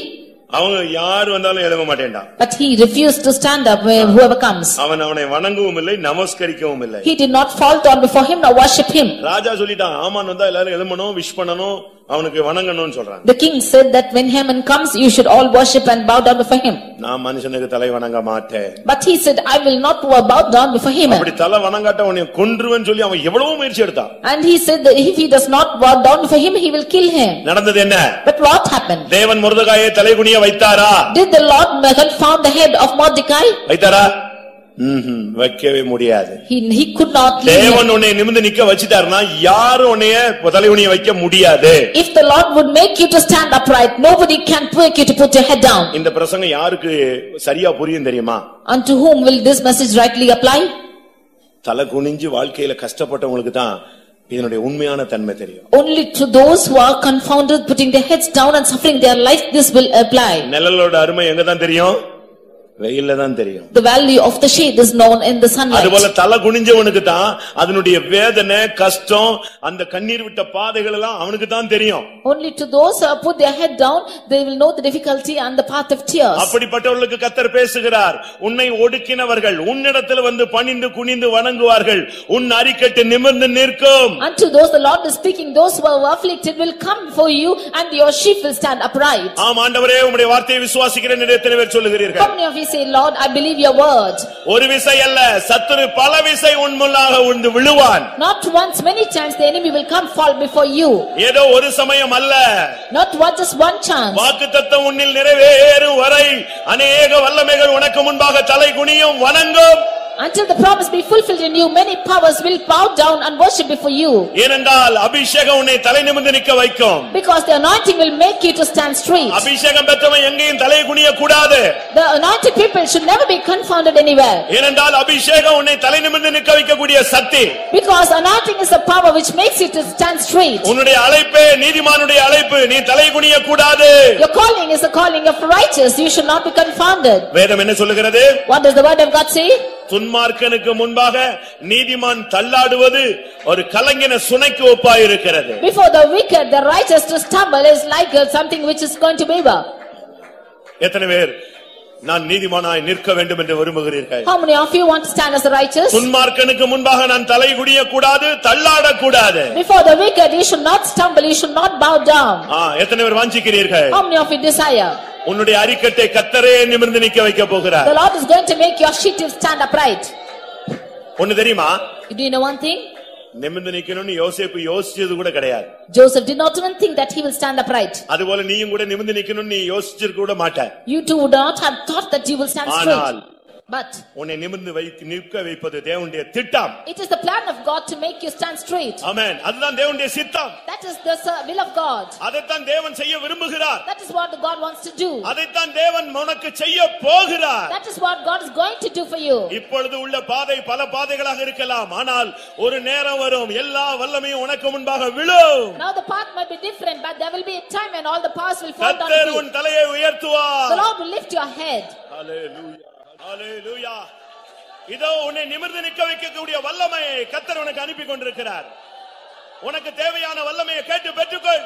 அவங்க யார் வந்தாலும் எழும்ப மாட்டேன்டா. But he refused to stand up whoever comes. அவனை வணங்கவும் இல்லை, நமஸ்கரிக்கவும் இல்லை. He did not fall down before him nor worship him. ராஜா சொல்லிட்டான், ஆமான் வந்தா எல்லாரும் எழும்பணும், விஷ் பண்ணணும், அவனுக்கு வணங்கணும்னு சொல்றான். The king said that when Haman comes you should all worship and bow down before him. நான் மனுஷனுக்கு தலை வணங்க மாட்டேன். But he said, I will not bow down before him. அப்படி தலை வணங்காட்ட உன்னை கொன்றுவேன்னு சொல்லி அவன் எவ்வளவு முயற்சி எடுத்தான். And he said that if he does not bow down before him he will kill him. நடந்தது என்ன? But what happened? தேவன் மொர்தெகாயை தலை குனிய வைத்தாரா? Did the Lord confound the head of Mordecai? வைத்தாரா? வைக்கவே முடியாது. He could not leave him. தேவன் உன்னை நிமிர்ந்து நிக்க வச்சிட்டாருன்னா யாரும் உன்னை தலை குனிய வைக்க முடியாது. If the Lord would make you to stand upright, nobody can make you to put your head down. இந்த பிரசங்கம் யாருக்கு சரியா புரியும் தெரியுமா? Unto whom will this message rightly apply? தலை குனிஞ்சு வாழ்க்கையில கஷ்டப்பட்டவங்களுக்கு தான் இதனுடைய உண்மையான தன்மை தெரியும். Only to those who are confounded, putting their heads down and suffering their life, this will apply. நிழலோட அருமை எங்க தான் தெரியும்? வெயில்ல தான் தெரியும். The value of the shade is known in the sunlight. அதுபோல தலை குனிஞ்சவனுக்கு தான் அதனுடைய வேதனை, கஷ்டம், அந்த கண்ணீர் விட்ட பாதைகள் எல்லாம் அவனுக்கு தான் தெரியும். Only to those who put their head down, they will know the difficulty and the path of tears. அப்படிப்பட்டவர்களுக்கு கர்த்தர் பேசுகிறார், உன்னை ஒடுக்கினவர்கள் உன்னிடத்தில் வந்து பணிந்து குனிந்து வணங்குவார்கள், உன் அரிக்கட்டு நிமிர்ந்து நிற்கும். Unto those the Lord is speaking, those who are afflicted will come before you and your sheep will stand upright. ஆம் ஆண்டவரே, உம்முடைய வார்த்தையை விசுவாசிக்கிறேன் என்று எத்தனை பேர் சொல்லுகிறீர்கள்? How many of you say, Lord, I believe your word? ஒரு விசை அல்ல, சத்துரு பல விசை உன் முன்னாக விழுந்து விழுவான். Not once, many times the enemy will come fall before you. ஏதோ ஒரு சமயம் அல்ல. Not just one chance. வாக்குத்தத்தம் உன்னில் நிறைவேறும் வரை அநேக வல்லமைகள் உனக்கு முன்பாக தலை குனியும், வணங்கும். Until the promise be fulfilled in you, many powers will bow down and worship before you. ஏனென்றால் அபிஷேகம் உன்னை தலை நிமிர்ந்து நிற்க வைக்கும். Because the anointing will make you to stand straight. அபிஷேகம் பெற்றவன் எங்கேயும் தலை குனிய கூடாது. The anointed people should never be confounded anywhere. ஏனென்றால் அபிஷேகம் உன்னை தலை நிமிர்ந்து நிற்க வைக்கக்கூடிய சக்தி. Because anointing is a power which makes you to stand straight. உன்னுடைய அழைப்பே நீதிமானுடைய அழைப்பு, நீ தலை குனிய கூடாது. Your calling is a calling of righteous, you should not be confounded. வேதம் என்ன சொல்லுகிறது? What does the word of God say? துன்மார்க்கனுக்கு முன்பாக நீதிமான் தள்ளாடுவது ஒரு கலங்கின சுனைக்கு ஒப்பாயிருக்கிறது. Before the wicked, the righteous to stumble is like something which is going to waver. எத்தனை பேர் நான் நீதிமானாய் நிற்க வேண்டும் என்று விரும்புகிறீர்கள்? How many of you want to stand as a righteous? துன்மார்க்கனுக்கு முன்பாக நான் தலை குனிய கூடாது, தள்ளாட கூடாது. Before the wicked, you should not stumble, you should not bow down. எத்தனை பேர் வாஞ்சிக்கிறீர்கள்? How many of you desire? உன்னுடைய அரிக்கட்டை கர்த்தரே நிமிர்ந்து நிற்க வைக்க போகிறார். The Lord is going to make your sheet stand upright. ஒன்னு தெரியுமா? Do you know one thing? நிமிர்ந்து நிக்கணும்னு யோசேப்பு யோசிச்சது கூட கிடையாது. Joseph did not even think that he will stand upright. அதுபோல நீயும் கூட நிமிர்ந்து நிக்கணும்னு நீ யோசிச்சிருக்க கூட மாட்டாய். You too would not have thought that you will stand straight. But உன்னை நிமிர்ந்து நிற்க வைப்பது தேவனுடைய திட்டம். it is the plan of God to make you stand straight. ஆமென். அதுதான் தேவனுடைய சித்தம். That is the will of God. அதைத்தான் தேவன் செய்ய விரும்புகிறார். That is what God wants to do. அதைத்தான் தேவன் உனக்கு செய்ய போகிறார். That is what God is going to do for you. இப்பொழுது உள்ள பாதை பல பாதைகளாக இருக்கலாம், ஆனால் ஒரு நேரம் வரும் எல்லா வல்லமையும் உனக்கு முன்பாக விழும். Now the path might be different, but there will be a time when all the paths will fall down to கர்த்தர் you. உன் தலையை உயர்த்துவார். The Lord will lift your head. ஹalleluya ஹalleluya. இதோ உன்னை நிமிர்ந்து நிற்க வைக்கக்கூடிய வல்லமையை கர்த்தர் உனக்கு அனுப்பி கொண்டிருக்கிறார். உனக்கு தேவையான வல்லமையை கேட்டு பெற்றுக்கொள்.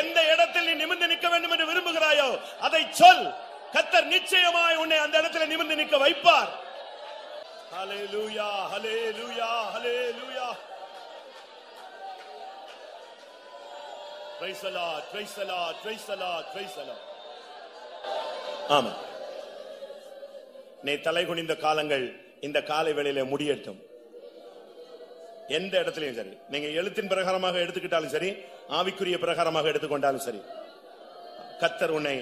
எந்த இடத்தில் நீ நிமிர்ந்து நிற்க வேண்டும் என்று விரும்புகிறாயோ அதை சொல். கர்த்தர் நிச்சயமாய் உன்னை அந்த இடத்தில் நிமிர்ந்து நிற்க வைப்பார். ஹalleluya ஹalleluya ஹalleluya. Praise the Lord, praise the Lord, praise the Lord, praise the Lord. ஆமென். நீ தலை குனிந்த காலங்கள் இந்த காலை வேளையிலே முடியட்டும். எந்த இடத்திலையும் சரி, நீங்க எழுத்தின் பிரகாரமாக எடுத்துக்கிட்டாலும் சரி, ஆவிக்குரிய பிரகாரமாக எடுத்துக்கொண்டாலும் சரி, கர்த்தர் உன்னை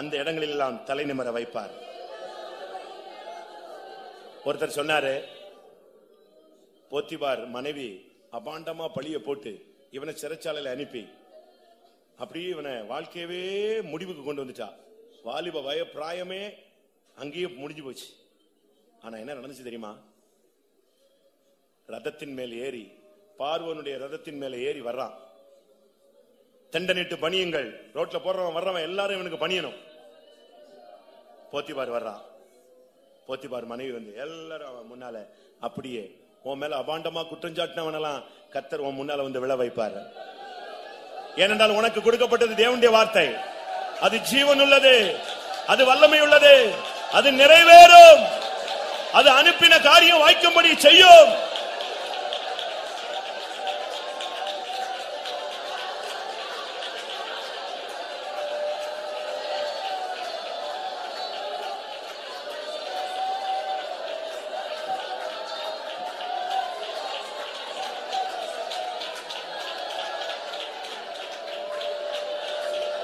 அந்த இடங்களில் எல்லாம் தலை நிமிர வைப்பார். ஒருத்தர் சொன்னாரு, போத்திபார் மனைவி அபாண்டமா பழிய போட்டு இவனை சிறைச்சாலையில அனுப்பி அப்படியே இவனை வாழ்க்கையவே முடிவுக்கு கொண்டு வந்துட்டா. வாலிப வய பிராயமே அங்கேயே முடிஞ்சு போச்சு. ஆனா என்ன நடந்துச்சு தெரியுமா? ரதத்தின் மேல் ஏறி, பார்வோனுடைய ரதத்தின் மேல ஏறி வர்றான். தண்டனிட்டு பணியுங்கள், ரோட்ல போறவன் வர்றவன் எல்லாரும் இவனுக்கு பணியணும். போத்திபார் வர்றான். போத்திபார் மனைவி வந்து எல்லாரும் அவன் முன்னால அப்படியே உன் மேல அபாண்டமா குற்றஞ்சாட்டினவனெல்லாம் கர்த்தர் உன் முன்னால வந்து விழ வைப்பார். ஏனென்றால் உனக்கு கொடுக்கப்பட்டது தேவனுடைய வார்த்தை. அது ஜீவன் உள்ளது, அது வல்லமை உள்ளது, அது நிறைவேறும், அது அனுப்பின காரியம் வாய்க்கும்படி செய்யும்.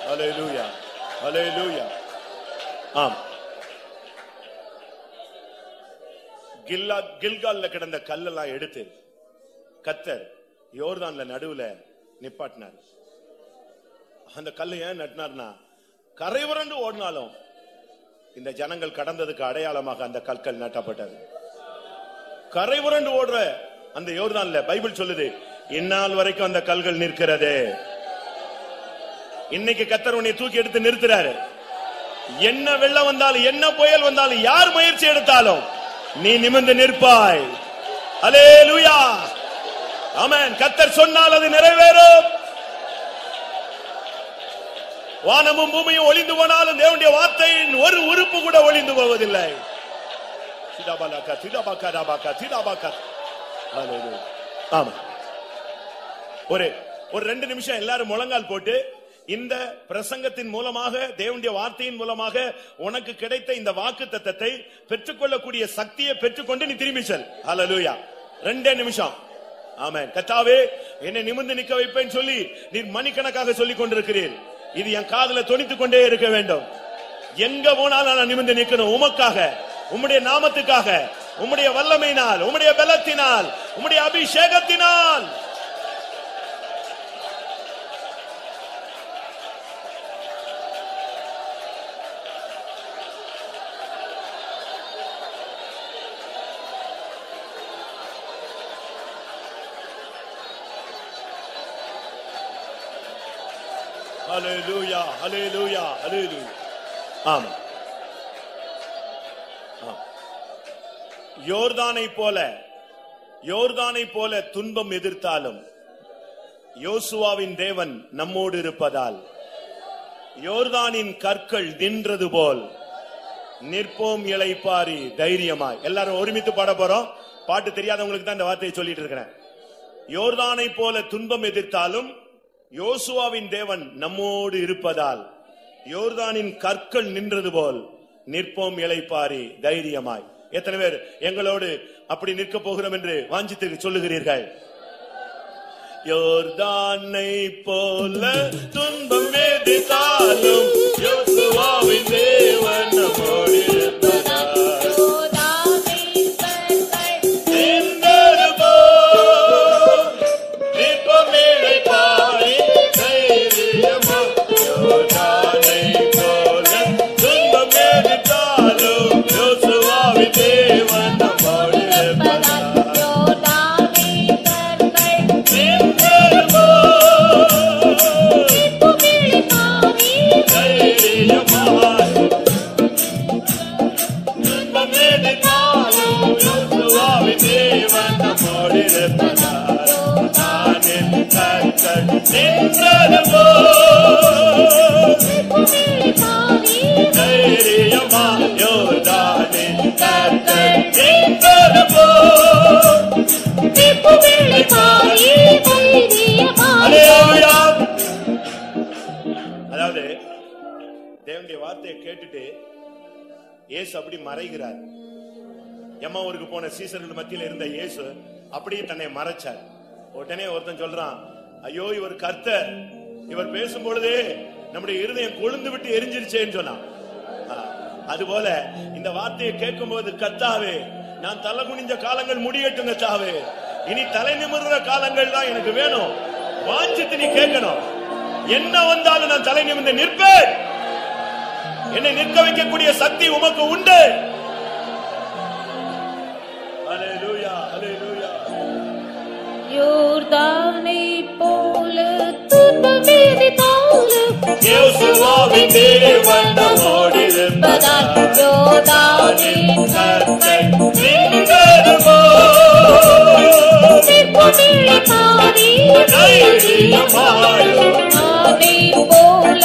ஹalleluya ஹalleluya. ஆம், கில்கால்ல கிடந்த கல்லெல்லாம் எடுத்து கர்த்தர் யோர்தான்ல நடுவுல நிப்பாட்டினார். அந்த கல்லை ஏன் நட்டினார்னா, கரை புரண்டு ஓடினாலும் இந்த ஜனங்கள் கடந்ததுக்கு அடையாளமாக அந்த கற்கள் நட்டப்பட்டது. கரை புரண்டு ஓடுற அந்த யோர்தான்ல பைபிள் சொல்லுது, இந்நாள் வரைக்கும் அந்த கல்கள் நிற்கிறது. இன்னைக்கு கர்த்தர் உன்னை தூக்கி எடுத்து நிறுத்துறாரு. என்ன வெள்ளம் வந்தாலும், என்ன புயல் வந்தாலும், யார் முயற்சி எடுத்தாலும் நீ நிமிர்ந்து நிற்பாய். ஹல்லேலூயா, ஆமென். கர்த்தர் சொன்னால் அது நிறைவேறும். வானமும் பூமியும் ஒளிந்து போனாலும் தேவனுடைய வார்த்தையின் ஒரு உறுப்பு கூட ஒளிந்து போவதில்லை. சிதாபாலகா சிதாபாகா ராபாகா சிதாபாகா. ஹல்லேலூயா, ஆமென். ஒரு 2 நிமிஷம் எல்லாரும் முழங்கால் போட்டு இந்த பிரசங்கத்தின் மூலமாக, தேவனுடைய வார்த்தையின் மூலமாக உனக்கு கிடைத்த இந்த வாக்குத்தத்தத்தை பெற்றுக்கொள்ளக்கூடிய சக்தியை பெற்றுக்கொண்டு நீ திரும்பி செல். ஹல்லேலூயா. 2 நிமிஷம். ஆமென். கர்த்தாவே, என்னை நிமிர்ந்து நிற்க வைப்பேன்னு சொல்லி நீர் மணிக்கணக்காக சொல்லிக் கொண்டிருக்கிறீர். இது என் காதுல தொனித்துக் கொண்டே இருக்க வேண்டும். எங்க போனாலும் நான் நிமிர்ந்து நிற்கணும். உமக்காக, உம்முடைய நாமத்துக்காக, உம்முடைய வல்லமையினால், உம்முடைய பலத்தினால், உம்முடைய அபிஷேகத்தினால். ஹல்லேலூயா, ஹல்லேலூயா, ஹல்லேலூயா. ஆமென். யோர்தானை போல துன்பம் எதிர்த்தாலும் யோசுவாவின் தேவன் நம்மோடு இருப்பதால் யோர்தானின் கற்கள் நின்றது போல் நிற்போம் இளைப்பாரி தைரியமாய். எல்லாரும் ஒருமித்து பாட போறோம். பாட்டு தெரியாதவங்களுக்கு தான் இந்த வார்த்தையை சொல்லிட்டு இருக்கிறேன். யோர்தானை போல துன்பம் எதிர்த்தாலும் யோசுவாவின் தேவன் நம்மோடு இருப்பதால் யோர்தானின் கற்கள் நின்றது போல் நிற்போம் இளைப்பாரி தைரியமாய். எத்தனை பேர் எங்களோடு அப்படி நிற்க போகிறோம் என்று வாஞ்சித்து சொல்லுகிறீர்கள்? யோர்தானை போல துன்பம் எதிர்த்தாலும் யோசுவாவின் தேவன் நம்மோடு இருப்பதால் அதாவது தேவனுடைய வார்த்தையை கேட்டுட்டு இயேசு அப்படி மறைகிறார். எம்மா ஊருக்கு போன சீசர்கள் மத்தியில் இருந்த இயேசு அப்படியே தன்னை மறைச்சார். உடனே ஒருத்தன் சொல்றான், ஐயோ இவர் கர்த்தர், இவர் பேசும் பொழுதே நம்முடைய இருதயம் கொழுந்து விட்டு எரிஞ்சிருச்சேன்னு சொன்னான். அதுபோல இந்த வார்த்தையை கேட்கும் போது, கர்த்தாவே நான் தலை குனிஞ்ச காலங்கள் முடியட்டும் கர்த்தாவே, இனி தலை நிமிர்ற காலங்கள் தான் எனக்கு வேணும். வாஞ்சித்து நீ கேட்கணும், என்ன வந்தாலும் நான் தலை நிமிர்ந்து நிற்பேன். என்னை நிற்க வைக்கக்கூடிய சக்தி உமக்கு உண்டு. ஹல்லேலூயா, ஹல்லேலூயா. யோர்தானை போல துன்பம் எதிர்த்தாலும் யோசுவாவின் தேவன் நம்மோடு இருப்பதால் யோர்தானின் கற்கள் நின்றது போல் நிற்போம் இளைப்பாரி தைரியமாய். யோர்தானை போல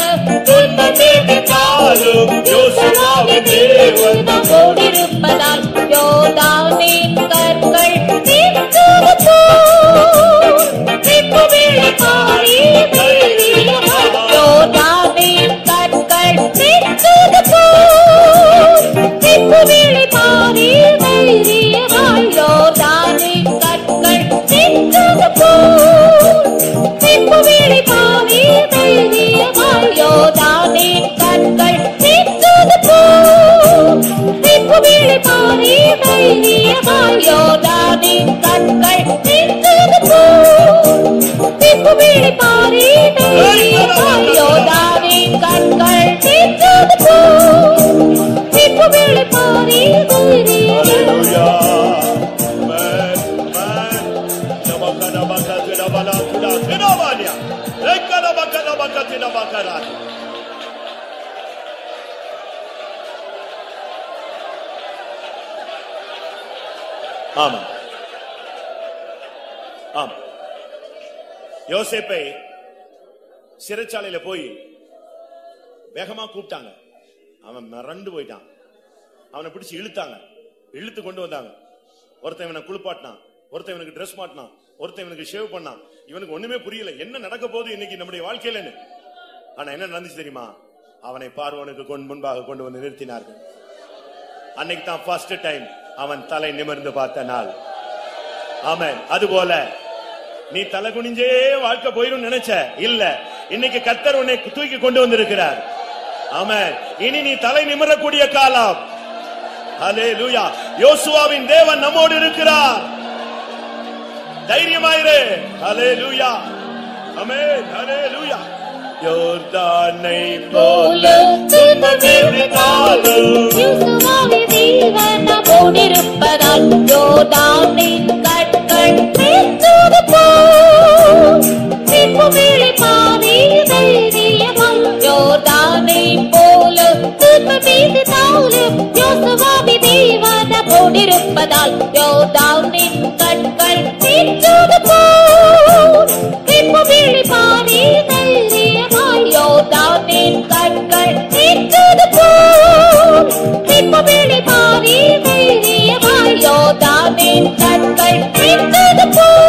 துன்பம் எதிர்த்தாலும் யோசுவாவின் தேவன் நம்மோடு இருப்பதால் யோர்தானின் கற்கள் நின்றது போல் நிற்போம் இளைப்பாரி தைரியமாய். யோர்தானின் கற்கள் நின்றது போல் நிற்போம் இளைப்பாரி தைரியமாய். யோர்தானின் கற்கள் நின்றது போல் நிற்போம் இளைப்பாரி தைரியமாய். யோர்தானின் கற்கள் நின்றது போல் நிற்போம் இளைப்பாரி தைரியமாய். யோர்தானின் கற்கள் நின்றது போல் நிற்போம் இளைப்பாரி தைரியமாய். யோர்தானின் கற்கள் நின்றது போல் நிற்போம் இளைப்பாரி தைரியமாய். ஆமா, ஆமா. யோசேப்பை சிறைச்சாலையில போய் வேகமா கூப்பிட்டாங்க. அவன் மிரண்டு போயிட்டான். அவனை பிடிச்சு இழுத்தாங்க, இழுத்து கொண்டு வந்தாங்க. ஒருத்தன் இவனை குளிப்பாட்டினான், ஒருத்தன் இவனுக்கு டிரெஸ் மாட்டினான், ஒருத்தன் இவனுக்கு ஷேவ் பண்ணான். இவனுக்கு ஒண்ணுமே புரியல, என்ன நடக்க போகுது இன்னைக்கு நம்முடைய வாழ்க்கையில. ஆனா என்ன நடந்துச்சு தெரியுமா? அவனை பார்வோனுக்கு முன்பாக கொண்டு வந்து நிறுத்தினார்கள். அன்னைக்கு தான் ஃபர்ஸ்ட் டைம் அவன் தலை நிமிர்ந்து பார்த்த நாள். ஆமென். அதுபோல நீ தலை குனிஞ்சே வாழ்க்கை போயிரும் நினைச்ச இல்ல, இன்னைக்கு கர்த்தர் உன்னை தூக்கி கொண்டு வந்திருக்கிறார். ஆமென். இனி நீ தலை நிமிரக்கூடிய காலம். ஹல்லேலூயா. யோசுவாவின் தேவன் நம்மோடு இருக்கிறார். தைரியமாயிரு. ஹல்லேலூயா, ஆமென், ஹல்லேலூயா. யோர்தானை போல யோசுவாவின் தேவன் நம்மோடு இருப்பதால் யோர்தானின் கற்கள் பேசுவது போல் தீர்ப்புவேளை பாதை தைரியமாய் யோர்தானை போல தீர்ப்புவீசினாலும் யோசுவாவின் தேவன் நம்மோடு இருப்பதால் யோர்தானின் கற்கள் பேசுவது போல் தீர்ப்புவேளை பாதை தைரியமாய் யோர்தானின் கற்கள் பேசுவது போல் தீர்ப்புவேளை பாதை தைரியமாய் யோர்தானின் கற்கள் பேசுவது போல்